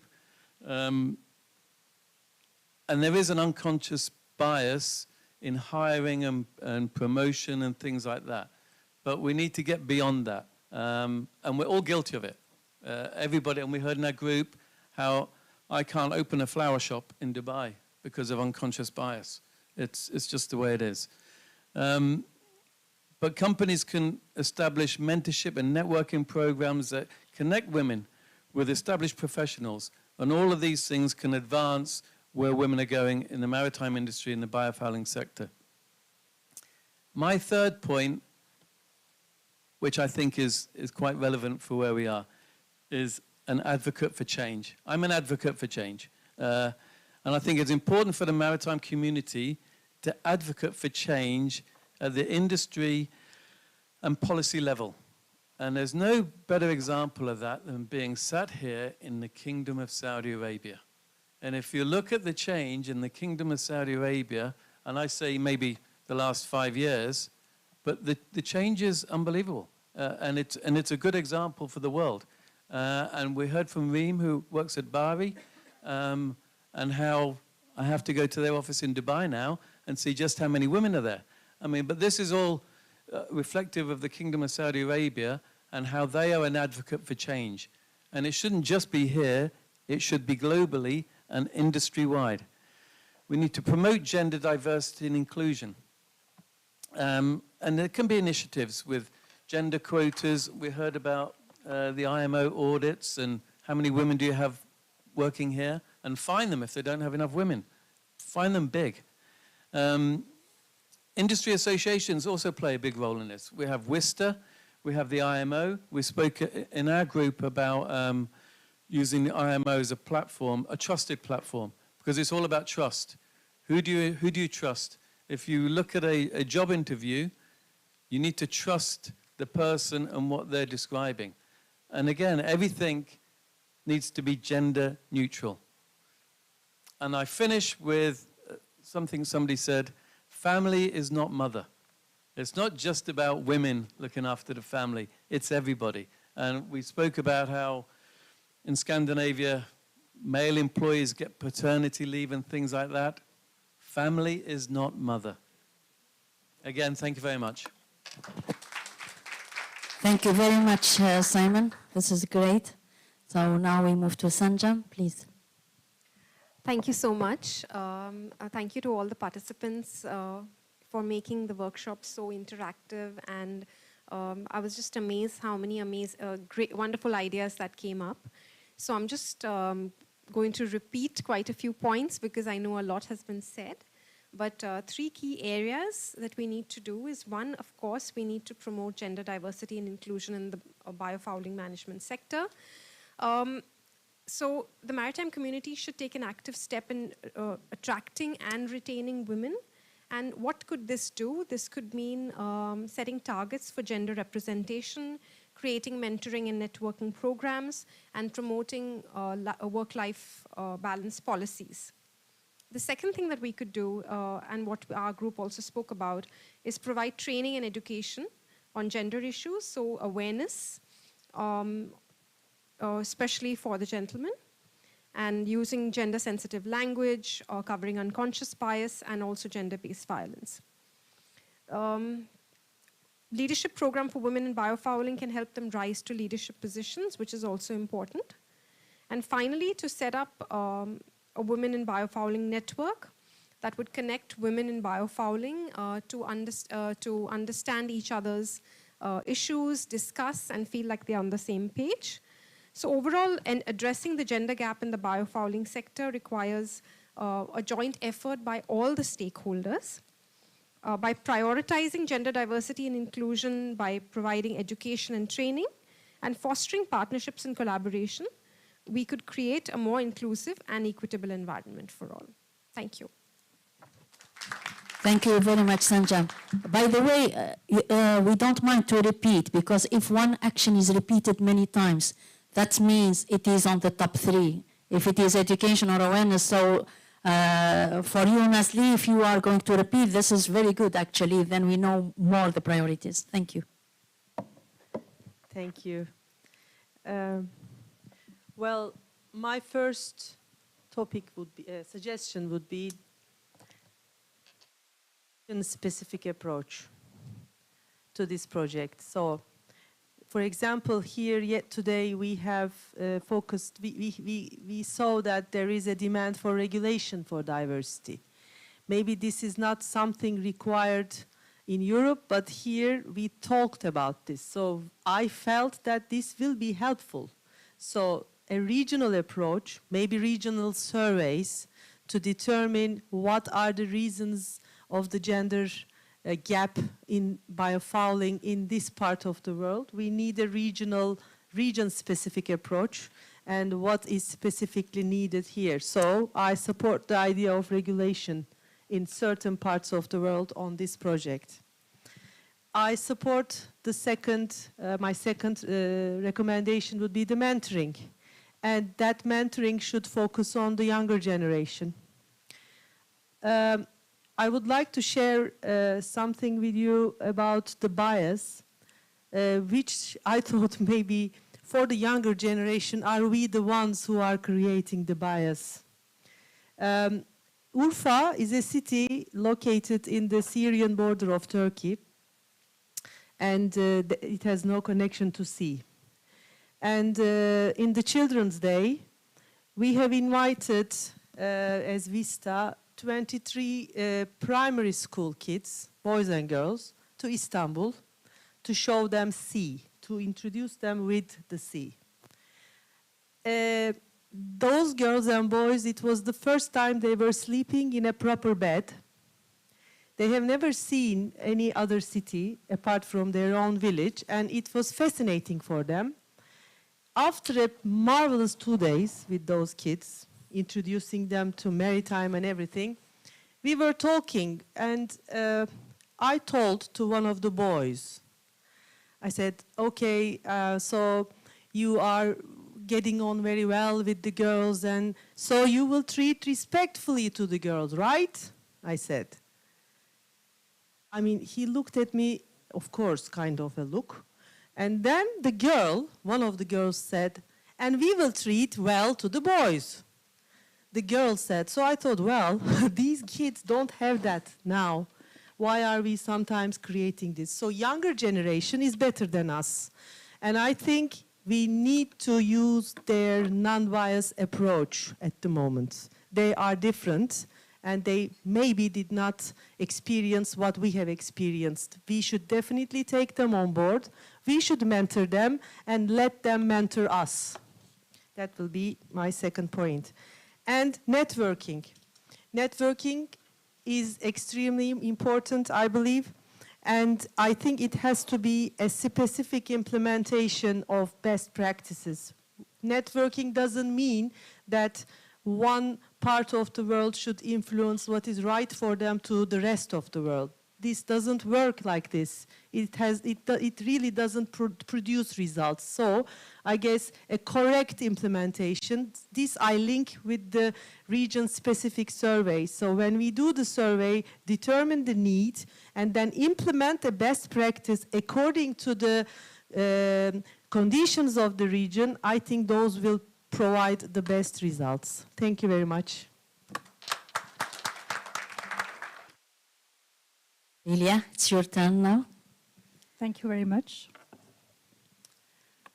And there is an unconscious bias in hiring and promotion and things like that. But we need to get beyond that. And we're all guilty of it. Everybody, and we heard in our group how I can't open a flower shop in Dubai because of unconscious bias. It's just the way it is. But companies can establish mentorship and networking programs that connect women with established professionals. And all of these things can advance where women are going in the maritime industry and the biofouling sector. My third point, which I think is quite relevant for where we are, is an advocate for change. I'm an advocate for change. And I think it's important for the maritime community to advocate for change at the industry and policy level. And there's no better example of that than being sat here in the Kingdom of Saudi Arabia. And if you look at the change in the Kingdom of Saudi Arabia And I say maybe the last 5 years, but the change is unbelievable. And it's a good example for the world. And we heard from Reem, who works at Bari, and how I have to go to their office in Dubai now and see just how many women are there. I mean, but this is all reflective of the Kingdom of Saudi Arabia and how they are an advocate for change. And it shouldn't just be here, it should be globally and industry-wide. We need to promote gender diversity and inclusion. And there can be initiatives with gender quotas. We heard about the IMO audits and how many women do you have working here, and find them if they don't have enough women. Find them big. Industry associations also play a big role in this. We have WISTA, we have the IMO. We spoke in our group about using the IMO as a platform, a trusted platform, because it's all about trust. Who do you trust? If you look at a job interview, you need to trust the person and what they're describing. And again, everything needs to be gender neutral. And I finish with something somebody said, family is not mother. It's not just about women looking after the family, it's everybody. And we spoke about how in Scandinavia, male employees get paternity leave and things like that. Family is not mother. Again, thank you very much.
Thank you very much, Simon. This is great. So now we move to Sanjam, please.
Thank you so much. Thank you to all the participants for making the workshop so interactive. And I was just amazed how many great, wonderful ideas that came up. So I'm just going to repeat quite a few points because I know a lot has been said. But 3 key areas that we need to do is, one, of course, we need to promote gender diversity and inclusion in the biofouling management sector. So the maritime community should take an active step in attracting and retaining women. And what could this do? This could mean setting targets for gender representation, creating mentoring and networking programs, and promoting work-life balance policies. The second thing that we could do, and what our group also spoke about, is provide training and education on gender issues, so awareness, especially for the gentlemen, and using gender-sensitive language, or covering unconscious bias, and also gender-based violence. Leadership program for women in biofouling can help them rise to leadership positions, which is also important. And finally, to set up a Women in Biofouling network that would connect women in biofouling to understand each other's issues, discuss, and feel like they're on the same page. So overall, addressing the gender gap in the biofouling sector requires a joint effort by all the stakeholders. By prioritizing gender diversity and inclusion, by providing education and training, and fostering partnerships and collaboration, we could create a more inclusive and equitable environment for all. Thank you.
Thank you very much, Sanjam. By the way, we don't mind to repeat, because if one action is repeated many times, that means it is on the top 3. If it is education or awareness, so for you, Nasli, if you are going to repeat, this is very good, actually. Then we know more the priorities. Thank you.
Thank you. Well, my first topic would be, suggestion would be a specific approach to this project. So, for example, here yet today we have focused, we saw that there is a demand for regulation for diversity. Maybe this is not something required in Europe, but here we talked about this. So I felt that this will be helpful. So a regional approach, maybe regional surveys to determine what are the reasons of the gender gap in biofouling in this part of the world. We need a region-specific approach and what is specifically needed here. So I support the idea of regulation in certain parts of the world on this project. I support the my second recommendation would be the mentoring. And that mentoring should focus on the younger generation. I would like to share something with you about the bias, which I thought maybe for the younger generation, are we the ones who are creating the bias? Urfa is a city located in the Syrian border of Turkey, and it has no connection to sea. And in the Children's Day, we have invited, as Vista, 23 primary school kids, boys and girls, to Istanbul to show them sea, to introduce them with the sea. Those girls and boys, it was the first time they were sleeping in a proper bed. They have never seen any other city apart from their own village, and it was fascinating for them. After a marvelous 2 days with those kids, introducing them to maritime and everything, we were talking, and I told to one of the boys, I said, okay, so you are getting on very well with the girls, and so you will treat respectfully to the girls, right? I said. I mean, he looked at me, of course, kind of a look. And then the girl, one of the girls said, and we will treat well to the boys. The girl said, so I thought, well, these kids don't have that now. Why are we sometimes creating this? So younger generation is better than us. And I think we need to use their non-biased approach at the moment. They are different, and they maybe did not experience what we have experienced. We should definitely take them on board. We should mentor them and let them mentor us. That will be my second point. And networking. Networking is extremely important, I believe, and I think it has to be a specific implementation of best practices. Networking doesn't mean that one part of the world should influence what is right for them to the rest of the world. This doesn't work like this. It really doesn't produce results. So I guess a correct implementation, this I link with the region-specific survey. So when we do the survey, determine the need, and then implement a best practice according to the conditions of the region, I think those will provide the best results. Thank you very much.
Ilya, it's your turn now.
Thank you very much.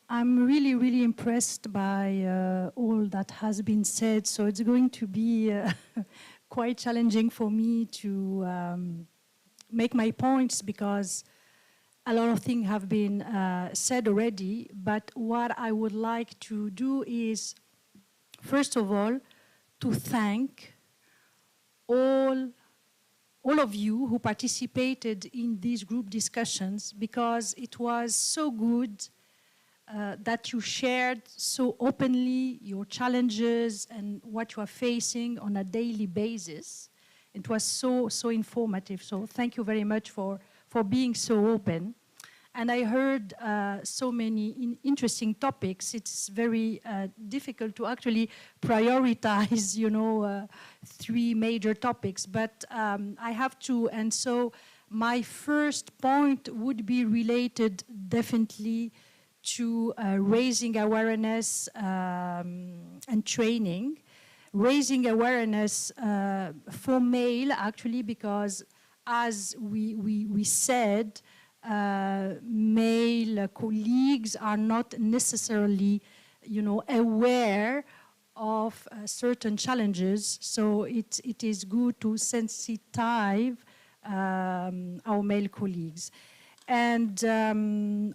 I'm really, really impressed by all that has been said, so it's going to be quite challenging for me to make my points because a lot of things have been said already, but what I would like to do is, first of all, to thank all of you who participated in these group discussions, because it was so good that you shared so openly your challenges and what you are facing on a daily basis. It was so informative. So thank you very much for being so open. And I heard so many interesting topics. It's very difficult to actually prioritize, 3 major topics. But I have to, and so my first point would be related definitely to raising awareness and training. Raising awareness for male, actually, because as we said, male colleagues are not necessarily, aware of certain challenges. So it is good to sensitize our male colleagues. And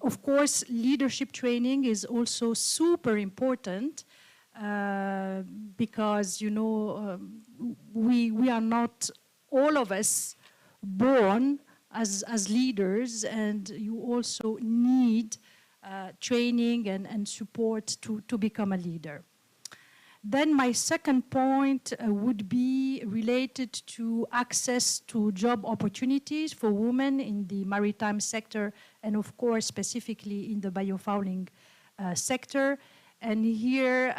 of course, leadership training is also super important because, we are not, all of us, born as leaders, and you also need training and support to become a leader. Then my second point would be related to access to job opportunities for women in the maritime sector, and of course specifically in the biofouling sector. And here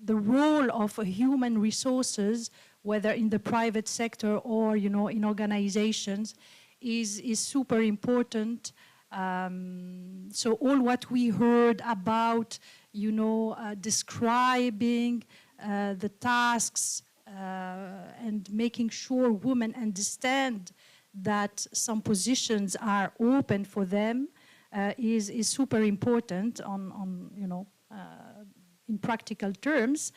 the role of human resources whether in the private sector or, you know, in organizations, is super important. So all what we heard about, you know, describing the tasks and making sure women understand that some positions are open for them is super important on you know, in practical terms.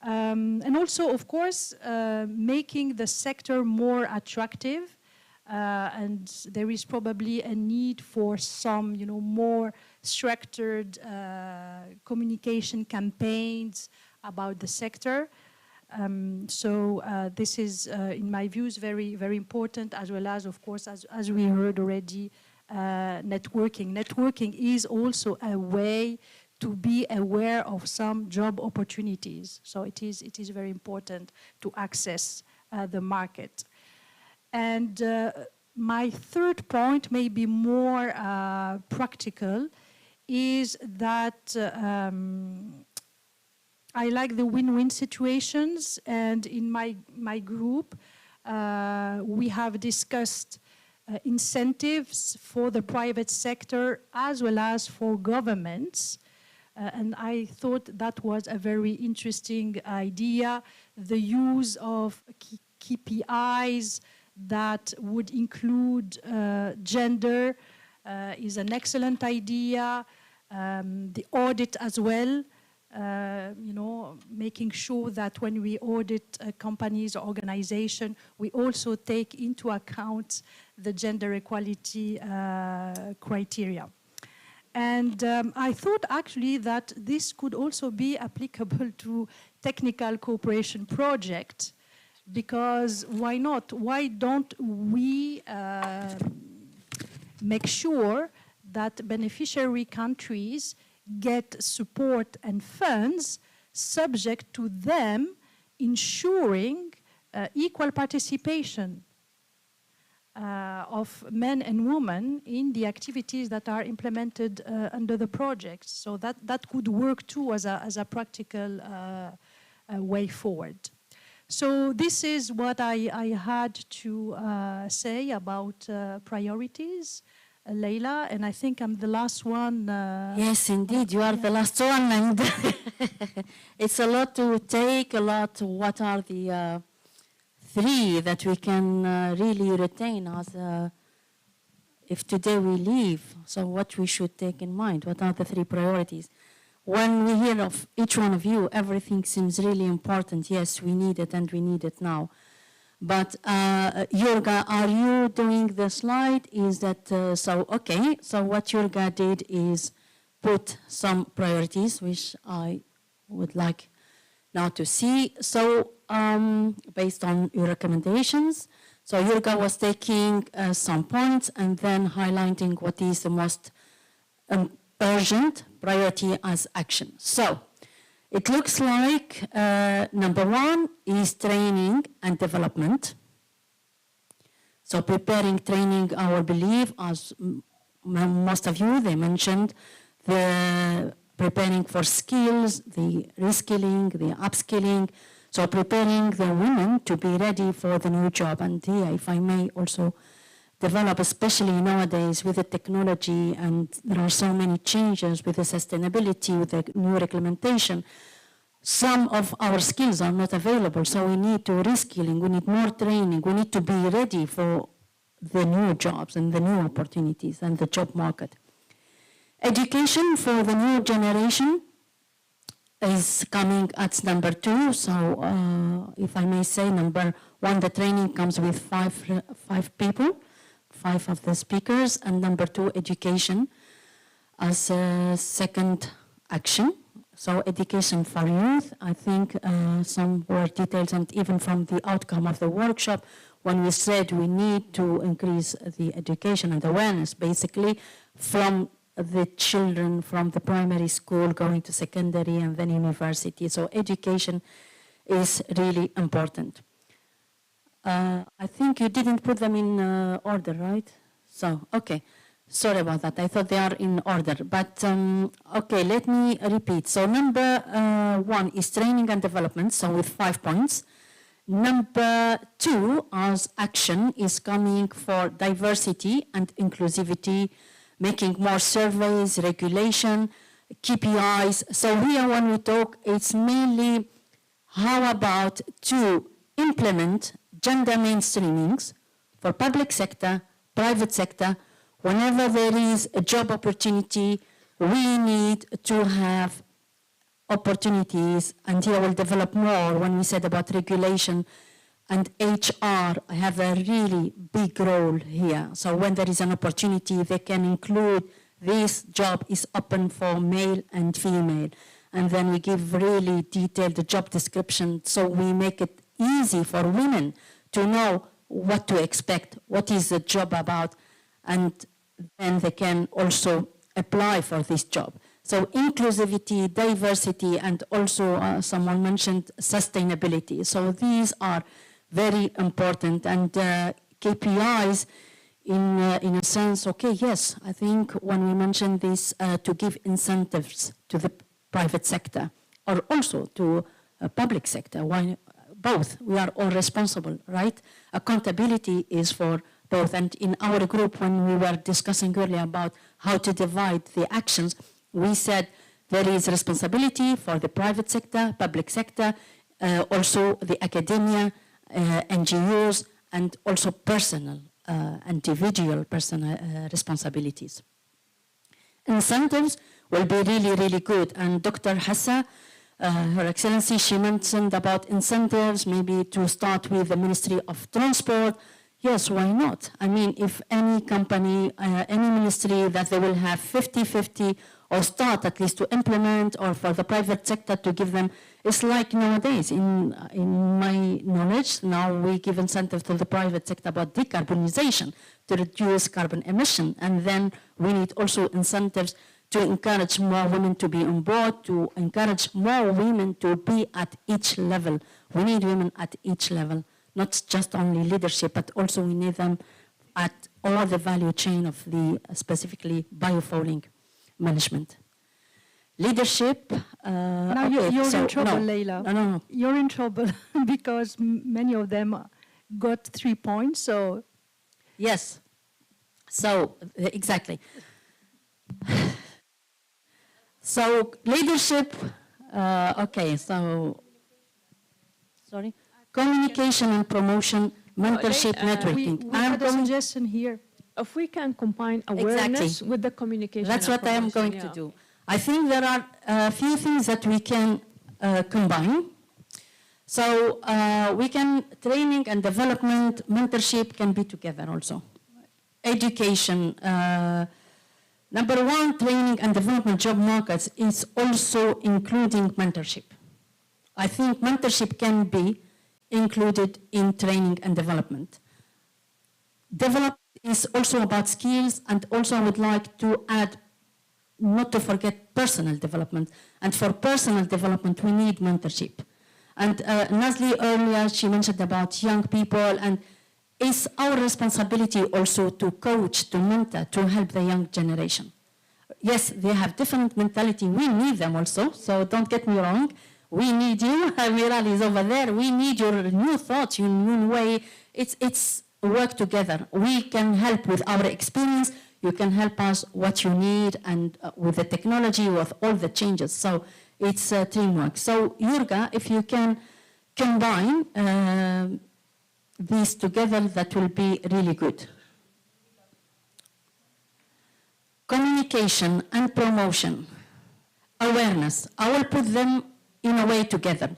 And also, of course, making the sector more attractive. And there is probably a need for some, you know, more structured communication campaigns about the sector. So this is, in my views, very, very important, as well as, of course, as we heard already, networking. Networking is also a way to be aware of some job opportunities. So it is very important to access the market. And my third point, may be more practical, is that I like the win-win situations, and in my group, we have discussed incentives for the private sector as well as for governments. And I thought that was a very interesting idea. The use of KPIs that would include gender is an excellent idea. The audit as well, you know, making sure that when we audit companies or organizations, we also take into account the gender equality criteria. And I thought actually that this could also be applicable to technical cooperation projects, because why not? Why don't we make sure that beneficiary countries get support and funds subject to them ensuring equal participation of men and women in the activities that are implemented under the project. So that could work too as a practical way forward. So this is what I had to say about priorities, Leila, and I think I'm the last one.
Yes, indeed, you are the last one, and it's a lot to take, a lot. What are the three that we can really retain as if today we leave? So what we should take in mind? What are the three priorities? When we hear of each one of you, everything seems really important. Yes, we need it, and we need it now. But Jurga, are you doing the slide? Is that so? Okay. So what Jurga did is put some priorities, which I would like now to see. So based on your recommendations, so Jurga was taking some points and then highlighting what is the most urgent priority as action. So it looks like number one is training and development. So preparing training, I believe, as most of you, they mentioned the preparing for skills, the reskilling, the upskilling. So preparing the women to be ready for the new job. And here, if I may also develop, especially nowadays with the technology, and there are so many changes with the sustainability, with the new regulation, some of our skills are not available. So we need to reskilling, we need more training, we need to be ready for the new jobs and the new opportunities and the job market. Education for the new generation is coming at number two. So if I may say, number one, the training comes with five people, 5 of the speakers, and number two, education as a second action. So education for youth, I think some were details, and even from the outcome of the workshop, when we said we need to increase the education and awareness, basically from the children from the primary school going to secondary and then university. So education is really important. I think you didn't put them in order, right? So, okay. Sorry about that. I thought they are in order. But, okay, let me repeat. So number one is training and development, so with 5 points. Number 2 as action is coming for diversity and inclusivity, making more surveys, regulation, KPIs. So here when we talk, it's mainly how about to implement gender mainstreamings for public sector, private sector. Whenever there is a job opportunity, we need to have opportunities, and here we'll develop more when we said about regulation, and HR have a really big role here. So when there is an opportunity, they can include this job is open for male and female. And then we give really detailed job description, so we make it easy for women to know what to expect, what is the job about, and then they can also apply for this job. So inclusivity, diversity, and also someone mentioned sustainability. So these are very important, and KPIs in a sense, okay, yes, I think when we mention this to give incentives to the private sector or also to public sector, why both? We are all responsible, right? Accountability is for both, and in our group when we were discussing earlier about how to divide the actions, we said there is responsibility for the private sector, public sector, also the academia, NGOs, and also personal, individual personal responsibilities. Incentives will be really, really good. And Dr. Hassa, Her Excellency, she mentioned about incentives, maybe to start with the Ministry of Transport. Yes, why not? I mean, if any company, any ministry that they will have 50-50 or start at least to implement, or for the private sector to give them, it's like nowadays, in my knowledge, now we give incentives to the private sector about decarbonization to reduce carbon emission, and then we need also incentives to encourage more women to be on board, to encourage more women to be at each level. We need women at each level, not just only leadership, but also we need them at all the value chain of the specifically biofouling management. Leadership.
Now
okay,
you're
so
in trouble,
no.
Leila.
No.
You're in trouble because many of them got 3 points. So
yes. So exactly. So leadership. Okay. So sorry. Communication and promotion, mentorship, networking.
we had a suggestion here.
If we can combine awareness
Exactly.
with the communication.
That's
and
what I am
promotion,
going to do. I think there are a few things that we can combine. So we can, training and development, mentorship can be together also. Education. Number 1, training and development job markets is also including mentorship. I think mentorship can be included in training and development. Development is also about skills, and also I would like to add, not to forget personal development. And for personal development, we need mentorship. And Nazli earlier, she mentioned about young people, and it's our responsibility also to coach, to mentor, to help the young generation. Yes, they have different mentality. We need them also, so don't get me wrong. We need you. Miral is over there. We need your new thoughts, your new way. It's work together. We can help with our experience. You can help us what you need, and with the technology, with all the changes. So it's teamwork. So Jurga, if you can combine these together, that will be really good. Communication and promotion, awareness. I will put them in a way together,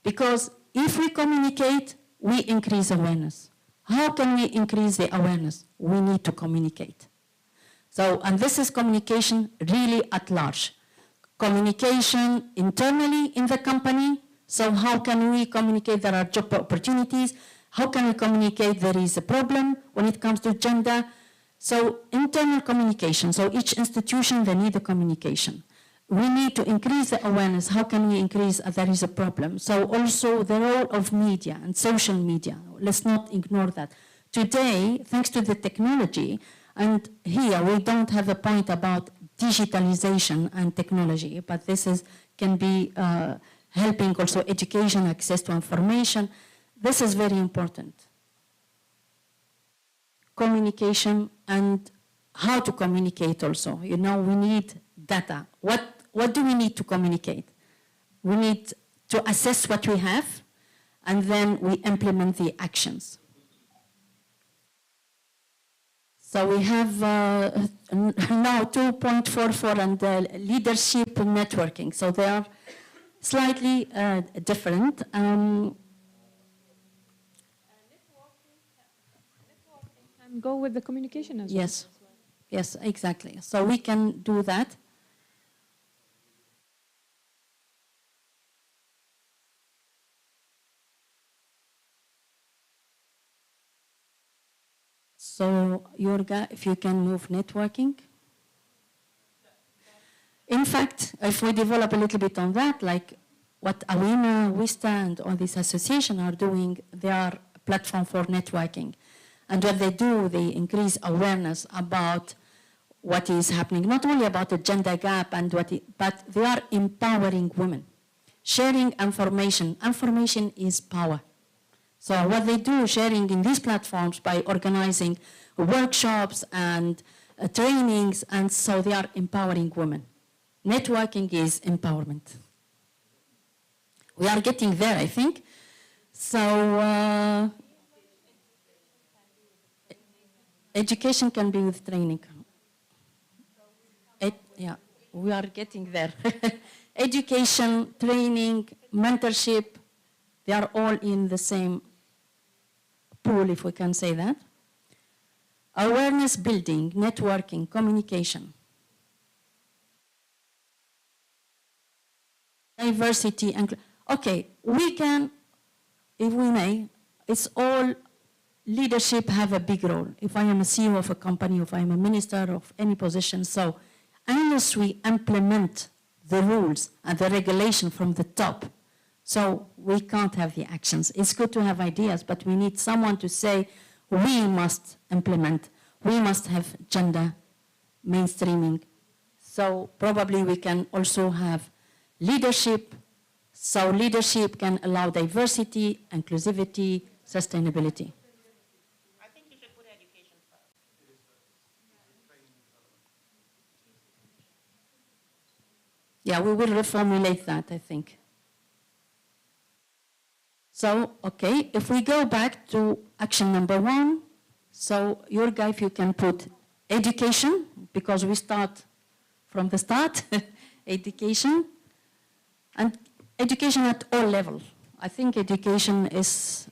because if we communicate, we increase awareness. How can we increase the awareness? We need to communicate. So, and this is communication really at large. Communication internally in the company. So how can we communicate there are job opportunities? How can we communicate there is a problem when it comes to gender? So internal communication. So each institution, they need a communication. We need to increase the awareness. How can we increase there is a problem? So also the role of media and social media. Let's not ignore that. Today, thanks to the technology, and here we don't have a point about digitalization and technology, but this can be helping also education, access to information. this is very important. Communication and how to communicate also. You know, we need data. What do we need to communicate? We need to assess what we have, and then we implement the actions. So we have now 2.44 and leadership networking. So they are slightly different.
And go with the communication as well.
Yes, yes, exactly. So we can do that. So, Yorga, if you can move networking. In fact, if we develop a little bit on that, like what AWINA, WISTA, and all these associations are doing, they are a platform for networking. And what they do, they increase awareness about what is happening, not only about the gender gap, and but they are empowering women. Sharing information. Information is power. So what they do, sharing in these platforms by organizing workshops and trainings, and so they are empowering women. Networking is empowerment. We are getting there, I think. So education can be with training. Yeah, we are getting there. Education, training, mentorship, they are all in the same pool, if we can say that. Awareness building, networking, communication. Diversity and okay, we can, if we may, it's all leadership have a big role. If I am a CEO of a company, if I am a minister of any position, so unless we implement the rules and the regulation from the top, so we can't have the actions. It's good to have ideas, but we need someone to say, we must implement, we must have gender mainstreaming. So probably we can also have leadership. So leadership can allow diversity, inclusivity, sustainability.
I think you should put education first.
Yeah, we will reformulate that, I think. So, okay, if we go back to action number 1, so Yorga, if you can put education, because we start from the start, education, and education at all levels. I think education is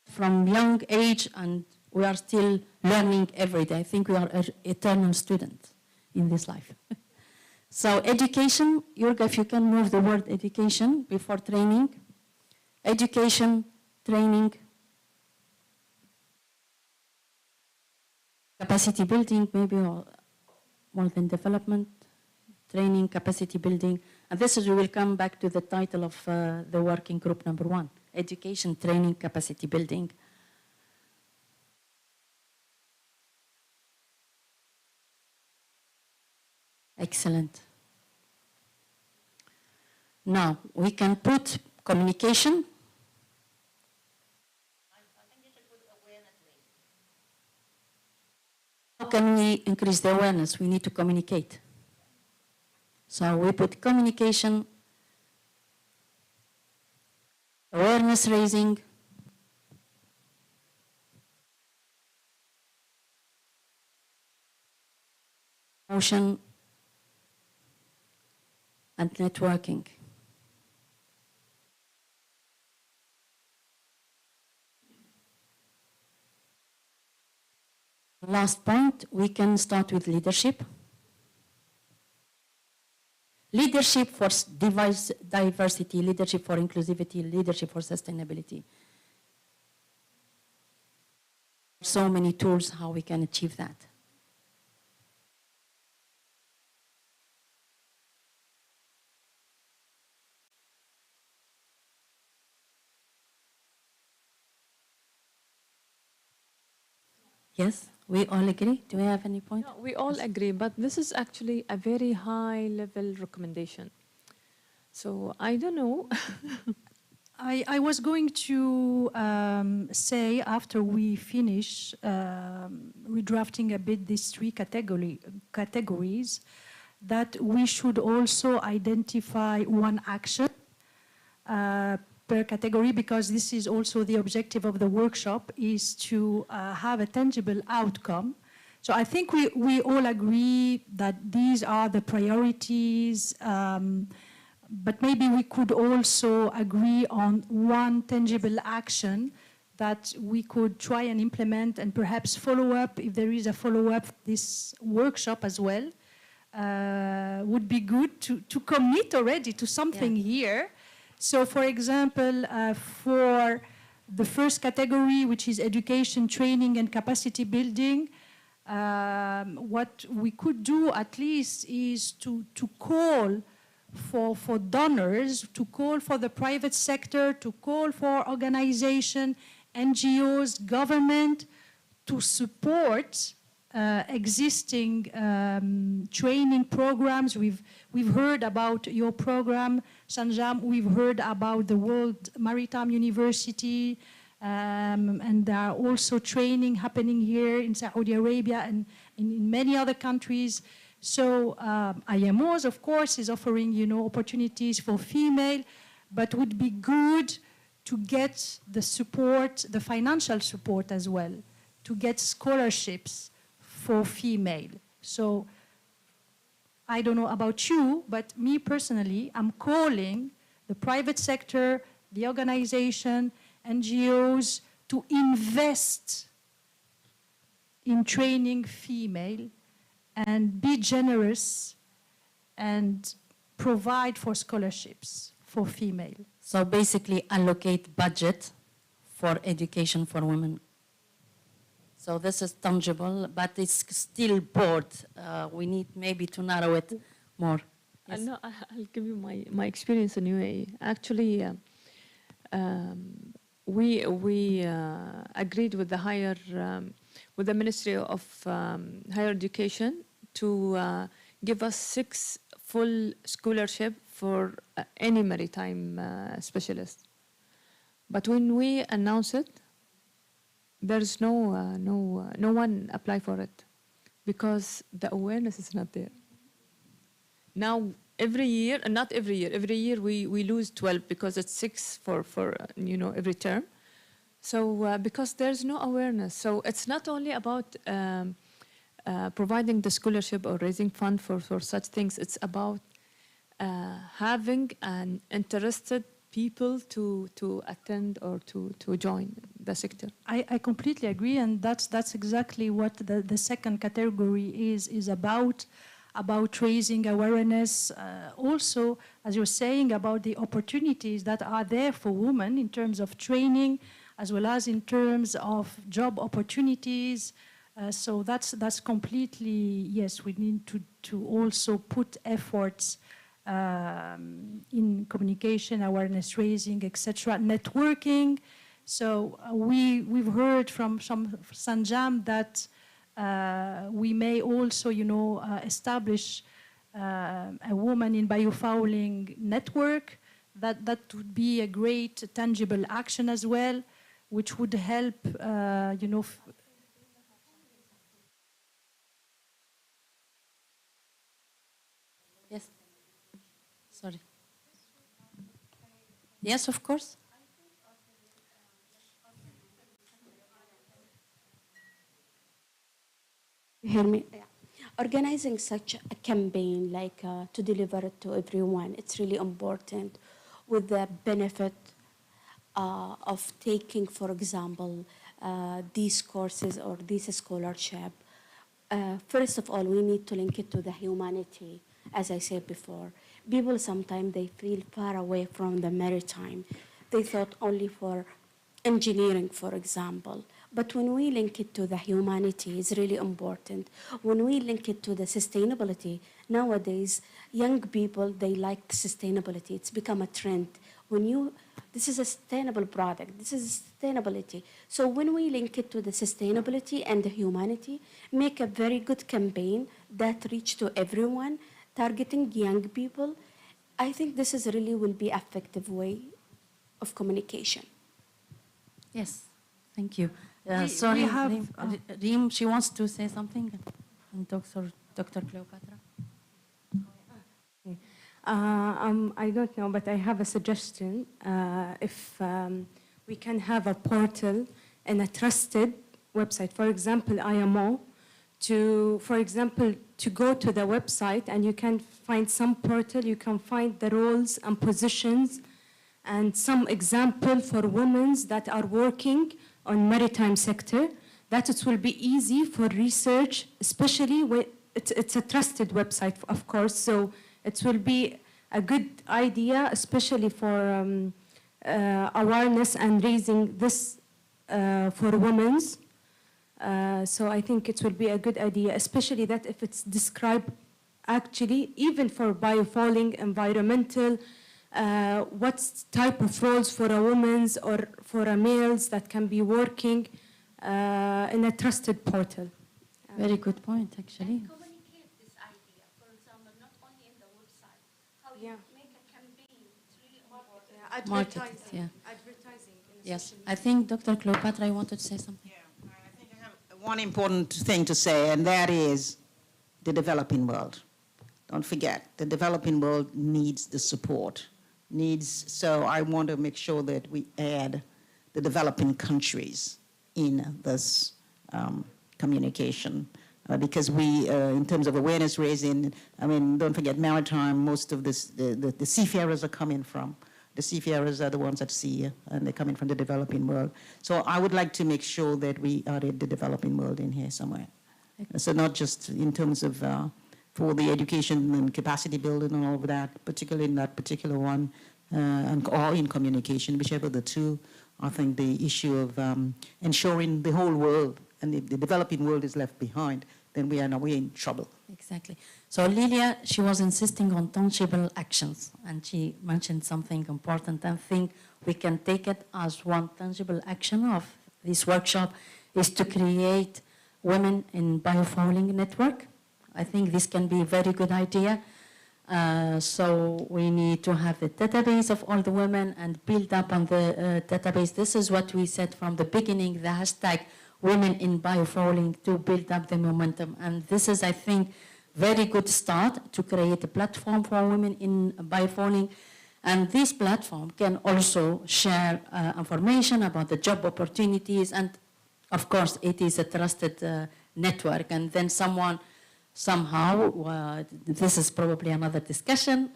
from young age, and we are still learning every day. I think we are an eternal student in this life. So education, Yorga, if you can move the word education before training. Education, training, capacity building, maybe, or more than development, training, capacity building. And this is, we will come back to the title of the working group number 1, education, training, capacity building. Excellent. Now, we can put communication.
I think you should put awareness raising.
How can we increase the awareness? We need to communicate. So we put communication, awareness raising, motion, and networking. Last point, we can start with leadership. Leadership for diversity, leadership for inclusivity, leadership for sustainability. So many tools how we can achieve that. Yes, we all agree. Do we have any point?
We all agree, but this is actually a very high-level recommendation. So I don't know.
I was going to say, after we finish redrafting a bit these three categories, that we should also identify one action per category, because this is also the objective of the workshop, is to have a tangible outcome. So I think we all agree that these are the priorities, but maybe we could also agree on one tangible action that we could try and implement, and perhaps follow up, if there is a follow-up, this workshop as well. Would be good to commit already to something here. So for example, for the first category, which is education, training, and capacity building, what we could do at least is to call for donors, to call for the private sector, to call for organization, NGOs, government, to support existing training programs. We've heard about your program, Sanjam. We've heard about the World Maritime University, and there are also training happening here in Saudi Arabia and in many other countries. So IMOs, of course, is offering, opportunities for female, but would be good to get the support, the financial support as well, to get scholarships for female. So I don't know about you, but me personally, I'm calling the private sector, the organization, NGOs to invest in training female and be generous and provide for scholarships for female.
So basically allocate budget for education for women. So this is tangible, but it's still broad. We need maybe to narrow it more. Yes.
No, I'll give you my experience in UAE. Actually, we agreed with with the Ministry of Higher Education to give us 6 full scholarship for any maritime specialist. But when we announced it, there's no one apply for it because the awareness is not there. Now every year we lose 12 because it's 6 for every term. So because there's no awareness, so it's not only about providing the scholarship or raising fund for such things. It's about having an interested people to attend or to join the sector.
I completely agree, and that's exactly what the second category is about raising awareness. Also, as you're saying, about the opportunities that are there for women in terms of training, as well as in terms of job opportunities. So that's completely, yes, we need to also put efforts in communication, awareness raising, etc., networking. So we've heard from Sanjam that we may also, establish a woman in biofouling network. That would be a great tangible action as well, which would help,
Yes. Sorry. Yes, of course.
You hear me? Yeah. Organizing such a campaign, like to deliver it to everyone, it's really important with the benefit of taking, for example, these courses or this scholarship. First of all, we need to link it to the humanity, as I said before. People sometimes they feel far away from the maritime. They thought only for engineering, for example. But when we link it to the humanity, it's really important. When we link it to the sustainability, nowadays, young people, they like sustainability. It's become a trend. This is a sustainable product. This is sustainability. So when we link it to the sustainability and the humanity, make a very good campaign that reach to everyone, targeting young people, I think this is really will be effective way of communication.
Yes, thank you.
We
Sorry,
have,
Reem, she wants to say something. And Dr. Cleopatra.
I don't know, but I have a suggestion. If we can have a portal and a trusted website, for example, IMO, to go to the website and you can find some portal, you can find the roles and positions and some example for women that are working on maritime sector, that it will be easy for research, especially when it's a trusted website, of course, so it will be a good idea, especially for awareness and raising this for women. So I think it will be a good idea, especially that if it's described actually, even for biofouling, environmental, what type of roles for a woman's or for a males that can be working in a trusted portal.
Very good point, actually.
Communicate this idea, for example, not only in the website, how you make a campaign, it's really important.
Market, yeah.
Advertising.
Yes, I think Dr. Cleopatra, I wanted to say something.
Yeah, I think I have one important thing to say, and that is the developing world. Don't forget, the developing world needs the support. So I want to make sure that we add the developing countries in this communication. Because we, in terms of awareness raising, I mean, don't forget maritime, most of this, the seafarers are coming from. The seafarers are the ones at sea, and they're coming from the developing world. So I would like to make sure that we added the developing world in here somewhere. So not just in terms of for the education and capacity building and all of that, particularly in that particular one, or in communication, whichever the two. I think the issue of ensuring the whole world and if the developing world is left behind, then we are in trouble.
Exactly. So Lilia, she was insisting on tangible actions, and she mentioned something important. I think we can take it as one tangible action of this workshop is to create Women in Biofouling network. I think this can be a very good idea. So we need to have the database of all the women and build up on the database. This is what we said from the beginning, the hashtag Women in Biofouling, to build up the momentum. And this is, I think, very good start to create a platform for women in biofouling. And this platform can also share information about the job opportunities. And of course, it is a trusted network. And then somehow, this is probably another discussion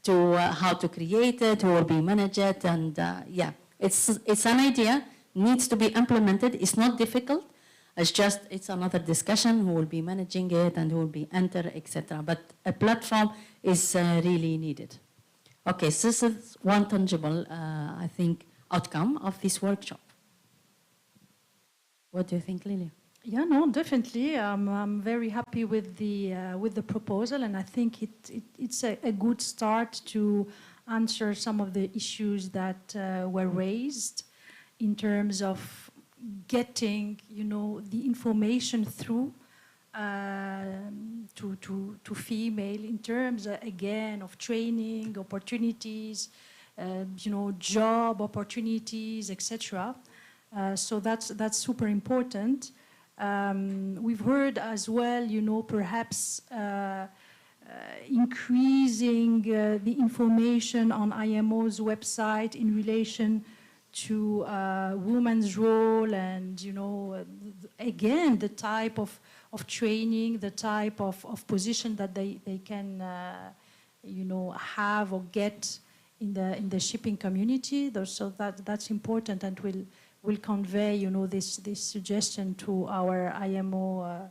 to how to create it, who will be manage it. And yeah, it's an idea, needs to be implemented. It's not difficult. It's another discussion, who will be managing it and who will be enter, etc. But a platform is really needed. Okay, so this is one tangible, I think, outcome of this workshop. What do you think, Lilia?
Yeah, no, definitely. I'm very happy with the proposal, and I think it's a good start to answer some of the issues that were raised in terms of getting, the information through to female in terms again of training opportunities, job opportunities, etc. So that's super important. We've heard as well, perhaps increasing the information on IMO's website in relation to women's role and, again, the type of training, the type of position that they can, have or get in the shipping community. So that's important, and we'll convey, this suggestion to our IMO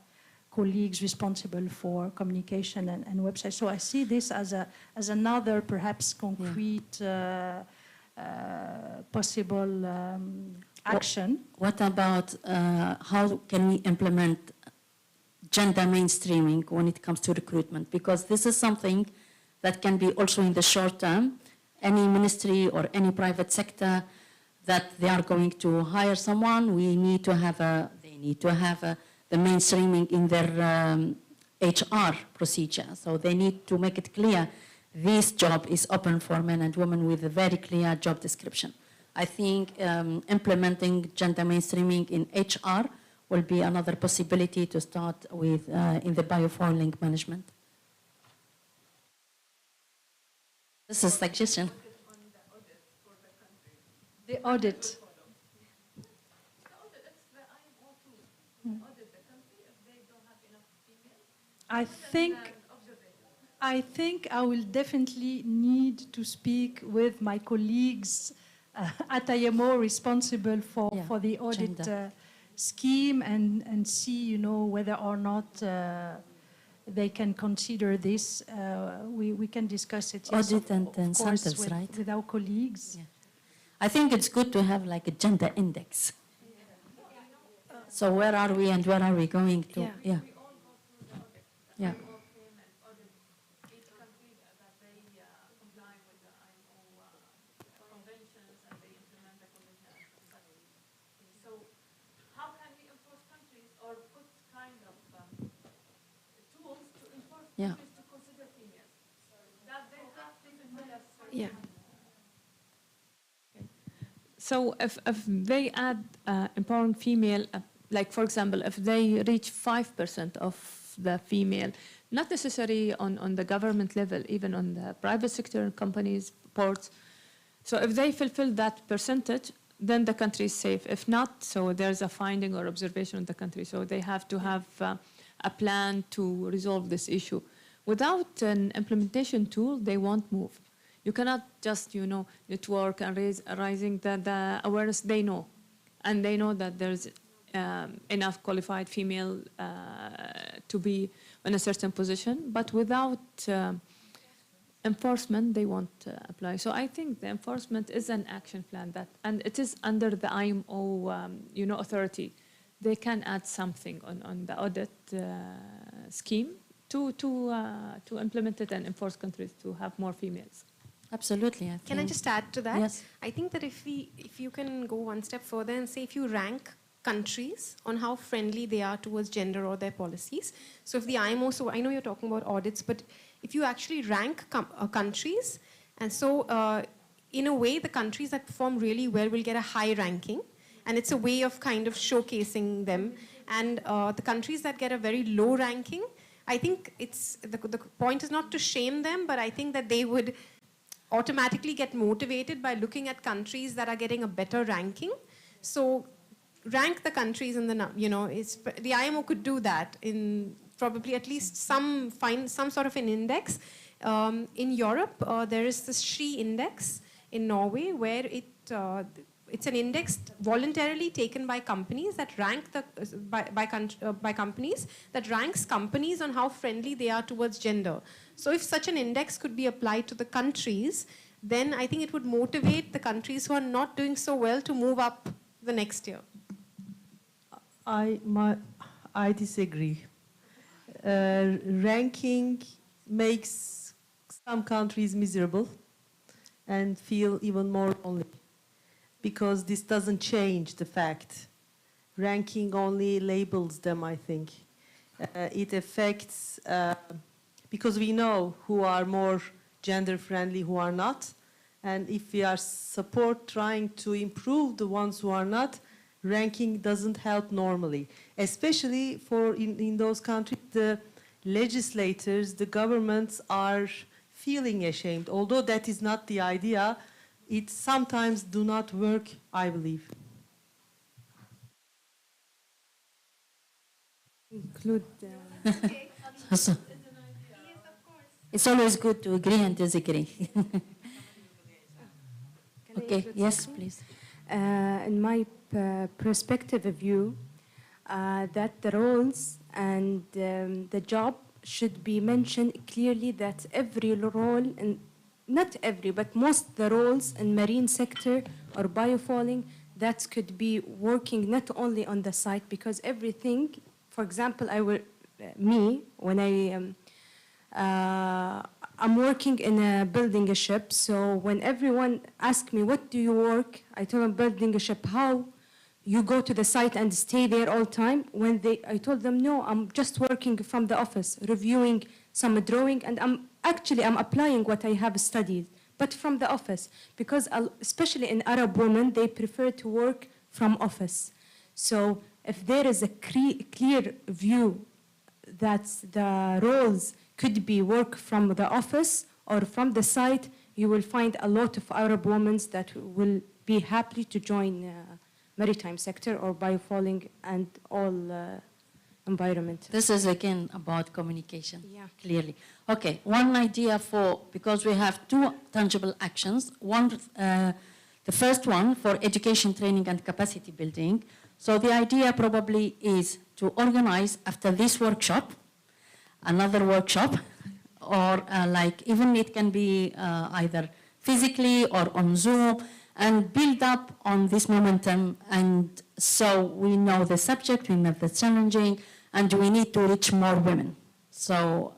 colleagues responsible for communication and website. So I see this as another perhaps concrete possible action.
What about how can we implement gender mainstreaming when it comes to recruitment? Because this is something that can be also in the short term. Any ministry or any private sector that they are going to hire someone, they need to have the mainstreaming in their HR procedure. So they need to make it clear this job is open for men and women with a very clear job description. I think implementing gender mainstreaming in HR will be another possibility to start with in the biofouling management. This is a suggestion.
The audit. I think I will definitely need to speak with my colleagues at IMO responsible for the audit scheme and see, you know, whether or not they can consider this. We can discuss it. Yes,
Audit and incentives,
with,
right?
With our colleagues.
Yeah. I think it's good to have like a gender index. So where are we and where are we going to? Yeah. Yeah. Yeah.
Yeah.
So if they add empowering female, like for example, if they reach 5% of the female, not necessarily on the government level, even on the private sector, companies, ports. So if they fulfill that percentage, then the country is safe. If not, so there's a finding or observation of the country. So they have to have a plan to resolve this issue. Without an implementation tool, they won't move. You cannot just, you know, network and raising the awareness. They know, and they know that there's enough qualified female to be in a certain position. But without enforcement, they won't apply. So I think the enforcement is an action plan and it is under the IMO, you know, authority. They can add something on the audit scheme to implement it and enforce countries to have more females.
Absolutely.
Can I just add to that?
Yes.
I think that if you can go one step further and say if you rank countries on how friendly they are towards gender or their policies. So if the IMO, so I know you're talking about audits, but if you actually rank countries, and so in a way the countries that perform really well will get a high ranking, and it's a way of kind of showcasing them. And the countries that get a very low ranking, I think it's the point is not to shame them, but I think that they would automatically get motivated by looking at countries that are getting a better ranking. So rank the countries in the, you know, the IMO could do that in probably at least find some sort of an index. In Europe, there is this SHE index in Norway where it's an index voluntarily taken by companies that rank by companies that ranks companies on how friendly they are towards gender. So if such an index could be applied to the countries, then I think it would motivate the countries who are not doing so well to move up the next year.
I disagree. Ranking makes some countries miserable and feel even more lonely, because this doesn't change the fact. Ranking only labels them, I think. It affects, because we know who are more gender-friendly, who are not, and if we are trying to improve the ones who are not, ranking doesn't help normally, especially in those countries, the legislators, the governments are feeling ashamed. Although that is not the idea, it sometimes do not work, I believe.
Include.
It's always good to agree and disagree. Okay, yes, please.
In my perspective of view, that the roles and the job should be mentioned clearly, that every role, and not every, but most the roles in marine sector or biofouling, that could be working not only on the site, because everything, for example, when I'm working in building a ship, so when everyone asks me, what do you work? I tell them building a ship. How? You go to the site and stay there all the time? I told them, no, I'm just working from the office, reviewing some drawing, and I'm applying what I have studied, but from the office, because especially in Arab women, they prefer to work from office. So if there is a clear view that the roles could be work from the office or from the site, you will find a lot of Arab women that will be happy to join maritime sector or biofouling and all environment.
This is again about communication,
Yeah.
clearly. Okay, one idea because we have two tangible actions. One, the first one for education, training, and capacity building. So the idea probably is to organize after this workshop, another workshop, or like even it can be either physically or on Zoom, and build up on this momentum. And so we know the subject, we know the challenging, and we need to reach more women. So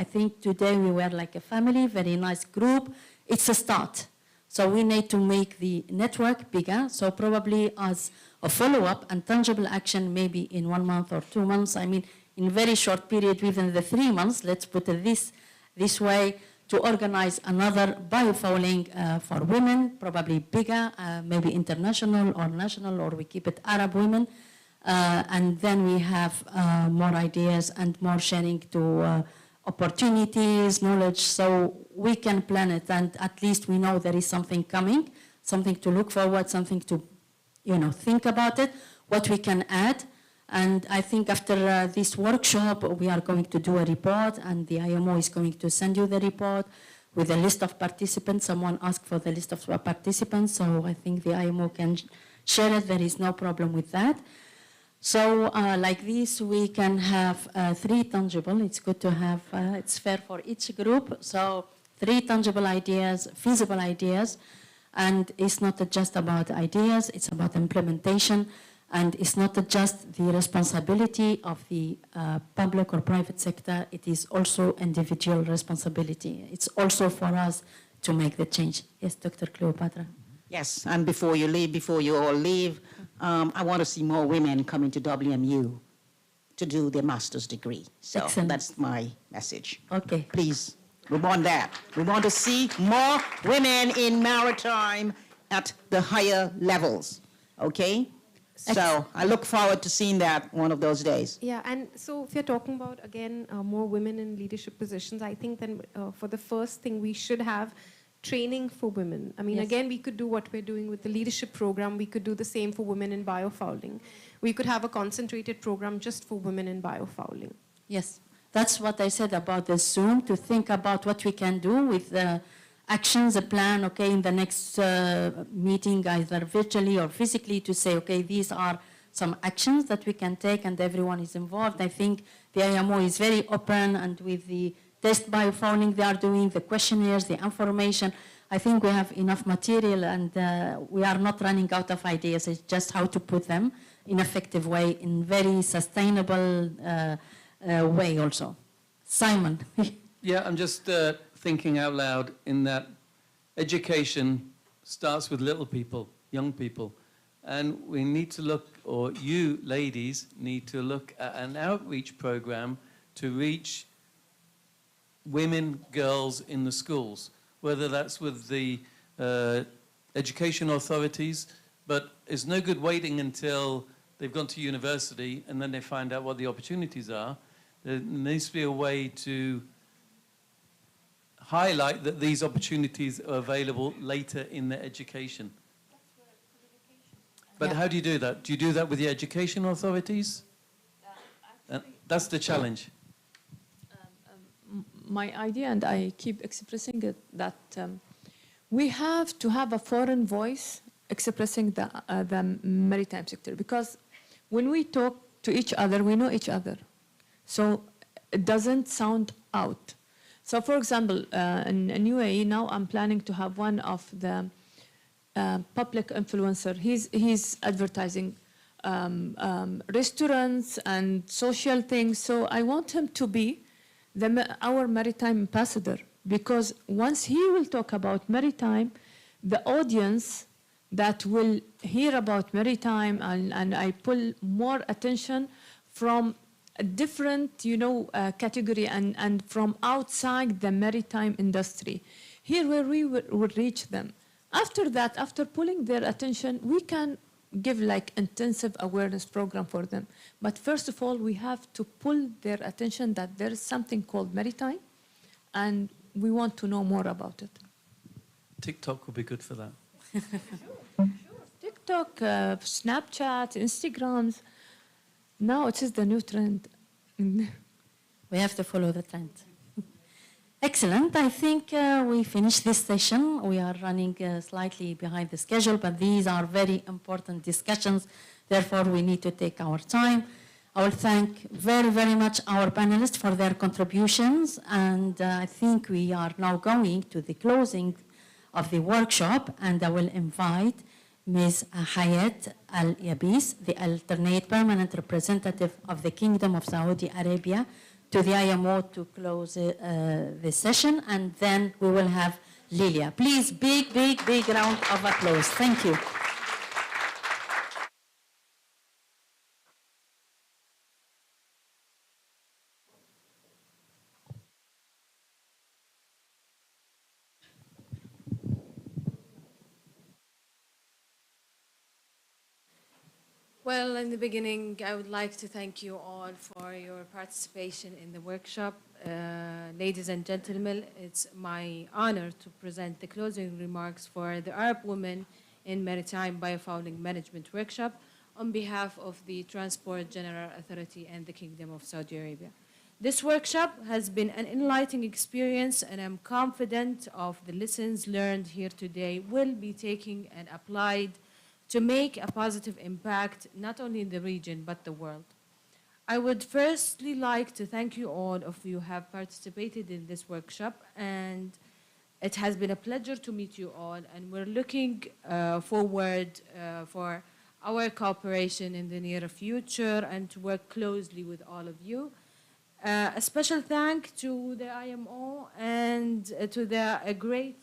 I think today we were like a family, very nice group. It's a start. So we need to make the network bigger. So probably as a follow-up and tangible action, maybe in 1 month or 2 months, I mean, in very short period, within the 3 months, let's put it this way, to organize another biofouling for women, probably bigger, maybe international or national, or we keep it Arab women. And then we have more ideas and more sharing to opportunities, knowledge, so we can plan it, and at least we know there is something coming, something to look forward, something to, think about it, what we can add. And I think after this workshop, we are going to do a report, and the IMO is going to send you the report with a list of participants. Someone asked for the list of participants, so I think the IMO can share it. There is no problem with that. So like this, we can have 3 tangible. It's good to have, it's fair for each group. So 3 tangible ideas, feasible ideas. And it's not just about ideas, it's about implementation. And it's not just the responsibility of the public or private sector, it is also individual responsibility. It's also for us to make the change. Yes, Dr. Cleopatra.
Yes, and before you all leave, I want to see more women coming to WMU to do their master's degree. So
Excellent.
That's my message.
Okay.
Please, we want that. We want to see more women in maritime at the higher levels, okay? So I look forward to seeing that one of those days.
Yeah, and so if you're talking about, again, more women in leadership positions, I think then for the first thing we should have training for women. I mean,
Yes.
again, we could do what we're doing with the leadership program. We could do the same for women in biofouling. We could have a concentrated program just for women in biofouling.
Yes, that's what I said about the Zoom, to think about what we can do with the actions, a plan, okay, in the next meeting, either virtually or physically, to say, okay, these are some actions that we can take, and everyone is involved. I think the IMO is very open, and with the test biofouling they are doing, the questionnaires, the information, I think we have enough material, and we are not running out of ideas. It's just how to put them in an effective way, in very sustainable way also. Simon.
Yeah, I'm just thinking out loud in that education starts with little people, young people. And we need to look, or you ladies need to look at an outreach program to reach women, girls in the schools, whether that's with the education authorities, but it's no good waiting until they've gone to university and then they find out what the opportunities are. There needs to be a way to highlight that these opportunities are available later in their education. But
Yeah.
how do you do that? Do you do that with the education authorities? That's the challenge.
My idea, and I keep expressing it, that we have to have a foreign voice expressing the maritime sector, because when we talk to each other, we know each other. So it doesn't sound out. So for example, in UAE now I'm planning to have one of the public influencer. He's advertising restaurants and social things. So I want him to be our maritime ambassador, because once he will talk about maritime, the audience that will hear about maritime, and I pull more attention from a different, category and from outside the maritime industry. Here where we would reach them. After that, after pulling their attention, we can give like intensive awareness program for them. But first of all, we have to pull their attention that there is something called maritime, and we want to know more about it.
TikTok will be good for that.
TikTok, Snapchat, Instagrams. Now it is the new trend.
We have to follow the trend. Excellent. I think we finished this session. We are running slightly behind the schedule, but these are very important discussions. Therefore, we need to take our time. I will thank very, very much our panelists for their contributions. And I think we are now going to the closing of the workshop, and I will invite Ms. Hayat Al-Yabis, the alternate permanent representative of the Kingdom of Saudi Arabia, to the IMO to close this session, and then we will have Lilia. Please, big, big, big round of applause. Thank you.
Well, in the beginning, I would like to thank you all for your participation in the workshop. Ladies and gentlemen, it's my honor to present the closing remarks for the Arab Women in Maritime Biofouling Management Workshop on behalf of the Transport General Authority and the Kingdom of Saudi Arabia. This workshop has been an enlightening experience, and I'm confident of the lessons learned here today will be taken and applied to make a positive impact not only in the region but the world. I would firstly like to thank you all of you who have participated in this workshop, and it has been a pleasure to meet you all, and we're looking forward for our cooperation in the near future and to work closely with all of you. A special thank to the IMO and to the great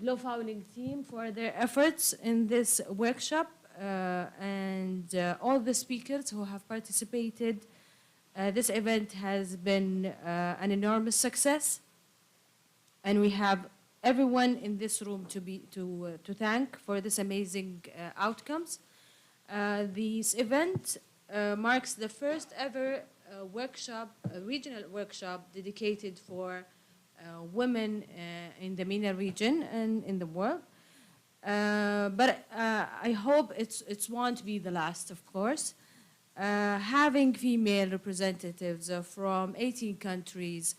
Biofouling team for their efforts in this workshop, and all the speakers who have participated. This event has been an enormous success, and we have everyone in this room to thank for this amazing outcomes. This event marks the first ever workshop, a regional workshop dedicated for women in the MENA region and in the world. But I hope it won't be the last, of course. Having female representatives from 18 countries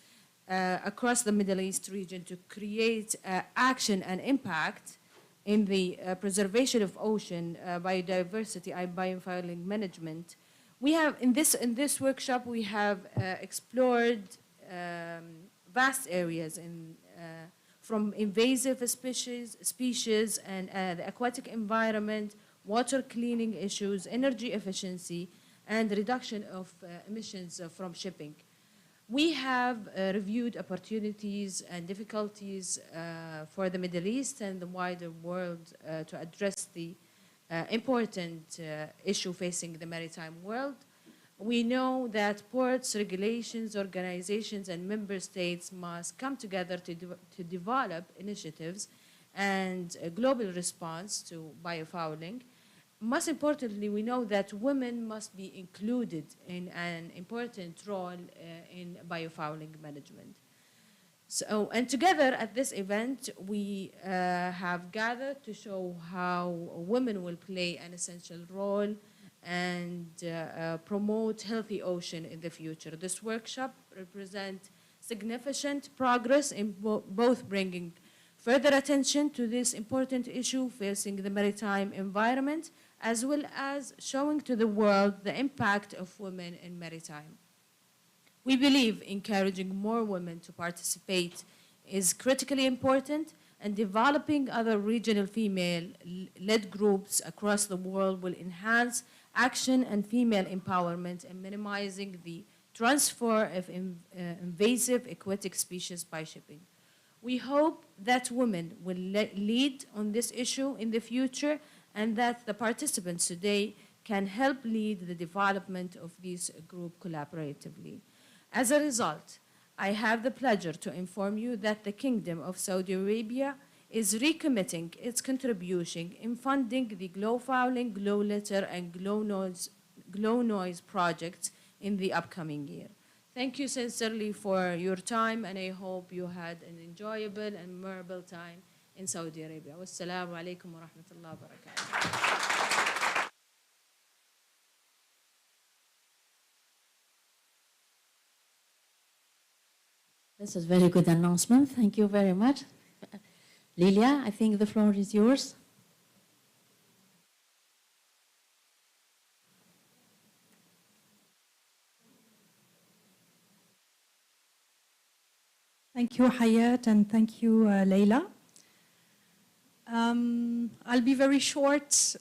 across the Middle East region to create action and impact in the preservation of ocean, biodiversity, and biofouling management. We have, in this workshop, we have explored vast areas from invasive species and the aquatic environment, water cleaning issues, energy efficiency, and reduction of emissions from shipping. We have reviewed opportunities and difficulties for the Middle East and the wider world to address the important issue facing the maritime world. We know that ports, regulations, organizations, and member states must come together to develop initiatives and a global response to biofouling. Most importantly, we know that women must be included in an important role in biofouling management. So, and together at this event, we have gathered to show how women will play an essential role and promote healthy ocean in the future. This workshop represents significant progress in both bringing further attention to this important issue facing the maritime environment, as well as showing to the world the impact of women in maritime. We believe encouraging more women to participate is critically important, and developing other regional female-led groups across the world will enhance action and female empowerment and minimizing the transfer of invasive aquatic species by shipping. We hope that women will lead on this issue in the future, and that the participants today can help lead the development of this group collaboratively. As a result, I have the pleasure to inform you that the Kingdom of Saudi Arabia is recommitting its contribution in funding the glow fouling, glow litter, and glow noise projects in the upcoming year. Thank you sincerely for your time, and I hope you had an enjoyable and memorable time in Saudi Arabia. Wassalamu alaikum wa rahmatullahi wa barakatuh.
This is a very good announcement. Thank you very much. Lilia, I think the floor is yours.
Thank you, Hayat, and thank you, Leila. I'll be very short.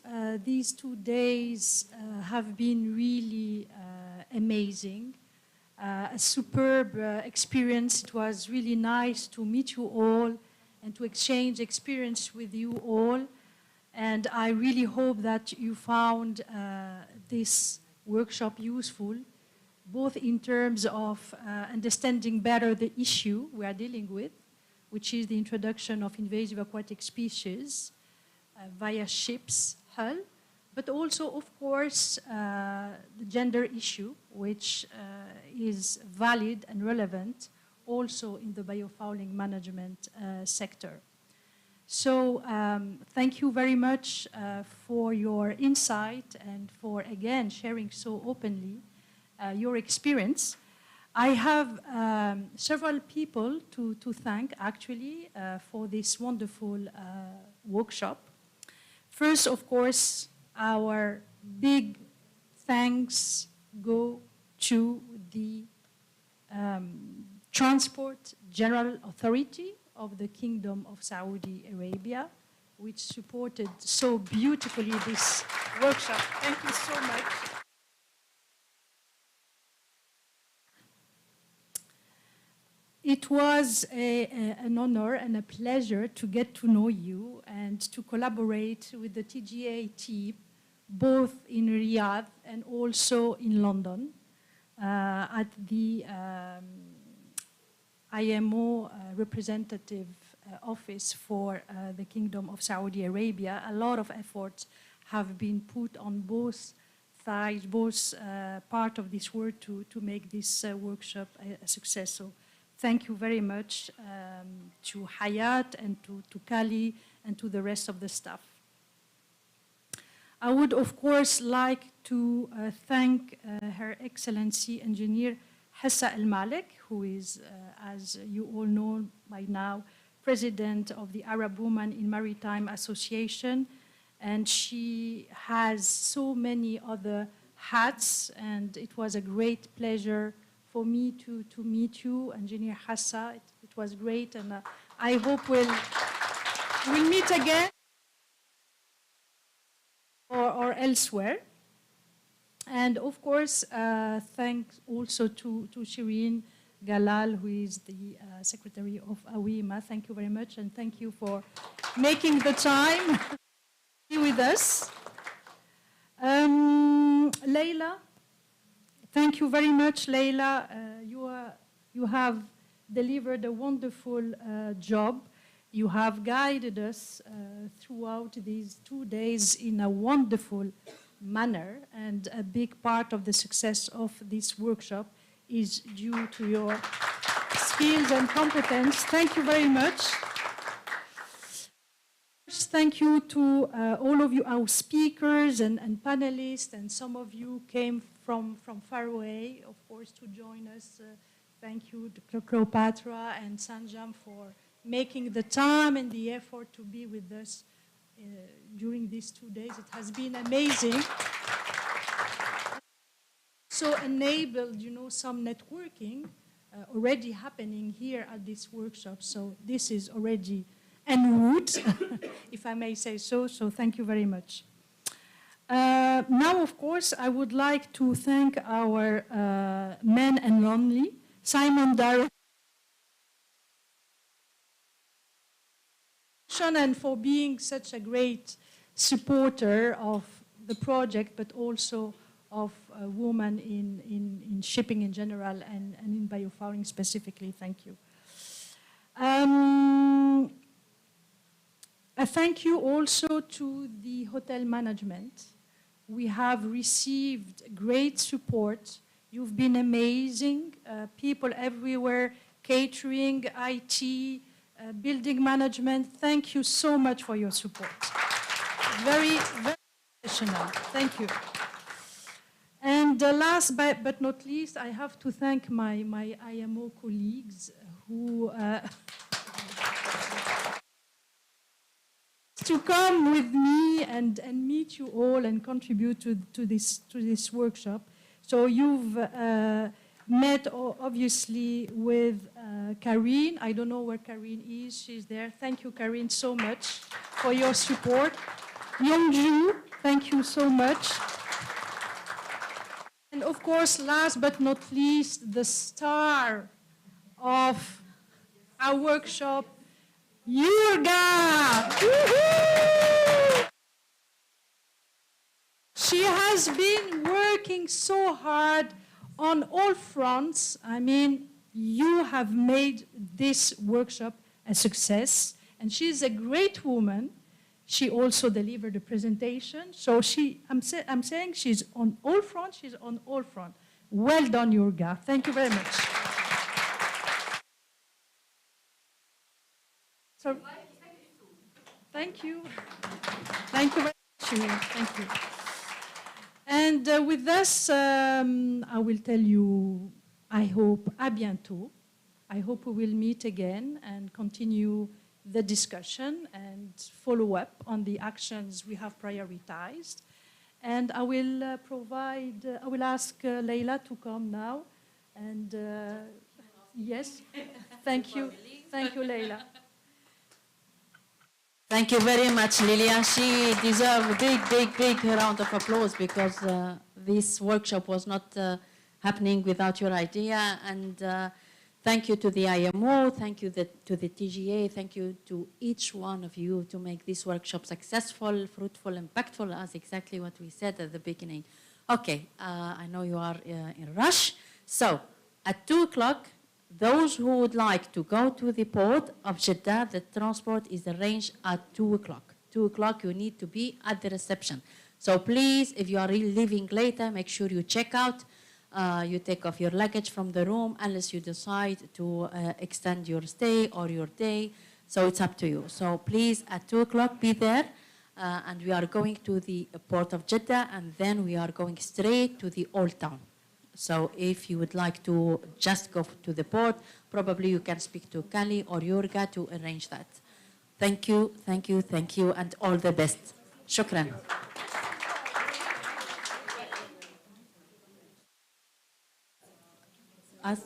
These 2 days have been really amazing. A superb experience. It was really nice to meet you all and to exchange experience with you all. And I really hope that you found this workshop useful, both in terms of understanding better the issue we are dealing with, which is the introduction of invasive aquatic species via ships, hull, but also, of course, the gender issue, which is valid and relevant also in the biofouling management sector. So thank you very much for your insight and for, again, sharing so openly your experience. I have several people to thank, actually, for this wonderful workshop. First, of course, our big thanks go to the Transport General Authority of the Kingdom of Saudi Arabia, which supported so beautifully this workshop. Thank you so much. It was an honor and a pleasure to get to know you and to collaborate with the TGA team, both in Riyadh and also in London, at the IMO representative office for the Kingdom of Saudi Arabia. A lot of efforts have been put on both sides, both part of this work to make this workshop a success. So thank you very much to Hayat and to Kali and to the rest of the staff. I would, of course, like to thank Her Excellency Engineer Hassa Al-Malik, who is, as you all know by now, President of the Arab Women in Maritime Association, and she has so many other hats, and it was a great pleasure for me to meet you, Engineer Hassa. It was great, and I hope we'll meet again or elsewhere. And of course, thanks also to Shireen Galal, who is the Secretary of AWIMA. Thank you very much, and thank you for making the time to be with us. Leila, thank you very much, Leila. You have delivered a wonderful job. You have guided us throughout these 2 days in a wonderful manner, and a big part of the success of this workshop is due to your skills and competence. Thank you very much. Thank you to all of you, our speakers and panelists, and some of you came from far away, of course, to join us. Thank you to Cleopatra and Sanjam for making the time and the effort to be with us during these 2 days. It has been amazing. So enabled, some networking already happening here at this workshop. So this is already en route, if I may say so. So thank you very much. Now, of course, I would like to thank our men and only, Simon Darrow, and for being such a great supporter of the project, but also of women in shipping in general and in biofouling specifically. Thank you. A thank you also to the hotel management. We have received great support. You've been amazing. People everywhere, catering, IT, building management. Thank you so much for your support. Very, very professional. Thank you. And last but not least, I have to thank my IMO colleagues who to come with me and meet you all and contribute to this workshop. So you've met obviously with Karine. I don't know where Karine is. She's there. Thank you, Karine, so much for your support. Youngju, thank you so much. And of course, last but not least, the star of our workshop, Yurga! She has been working so hard on all fronts. I mean, you have made this workshop a success, and she's a great woman. She also delivered a presentation. So I'm saying she's on all fronts. She's on all fronts. Well done, Yurga. Thank you very much. So, thank you. Thank you very much. Thank you. And with this, I will tell you, I hope, à bientôt. I hope we will meet again and continue the discussion and follow up on the actions we have prioritized. And I will I will ask Leila to come now. And yes, thank you. Thank you, Leila.
Thank you very much, Lilia. She deserves a big round of applause because this workshop was not happening without your idea. And thank you to the IMO, thank you to the TGA, thank you to each one of you to make this workshop successful, fruitful, impactful, as exactly what we said at the beginning. Okay, I know you are in a rush. So at 2 o'clock, those who would like to go to the port of Jeddah, the transport is arranged at 2 o'clock. 2 o'clock, you need to be at the reception. So please, if you are leaving later, make sure you check out. You take off your luggage from the room unless you decide to extend your stay or your day. So it's up to you. So please, at 2 o'clock, be there. And we are going to the port of Jeddah, and then we are going straight to the Old Town. So if you would like to just go to the port, probably you can speak to Kali or Yurga to arrange that. Thank you, thank you, thank you, and all the best. Shukran. As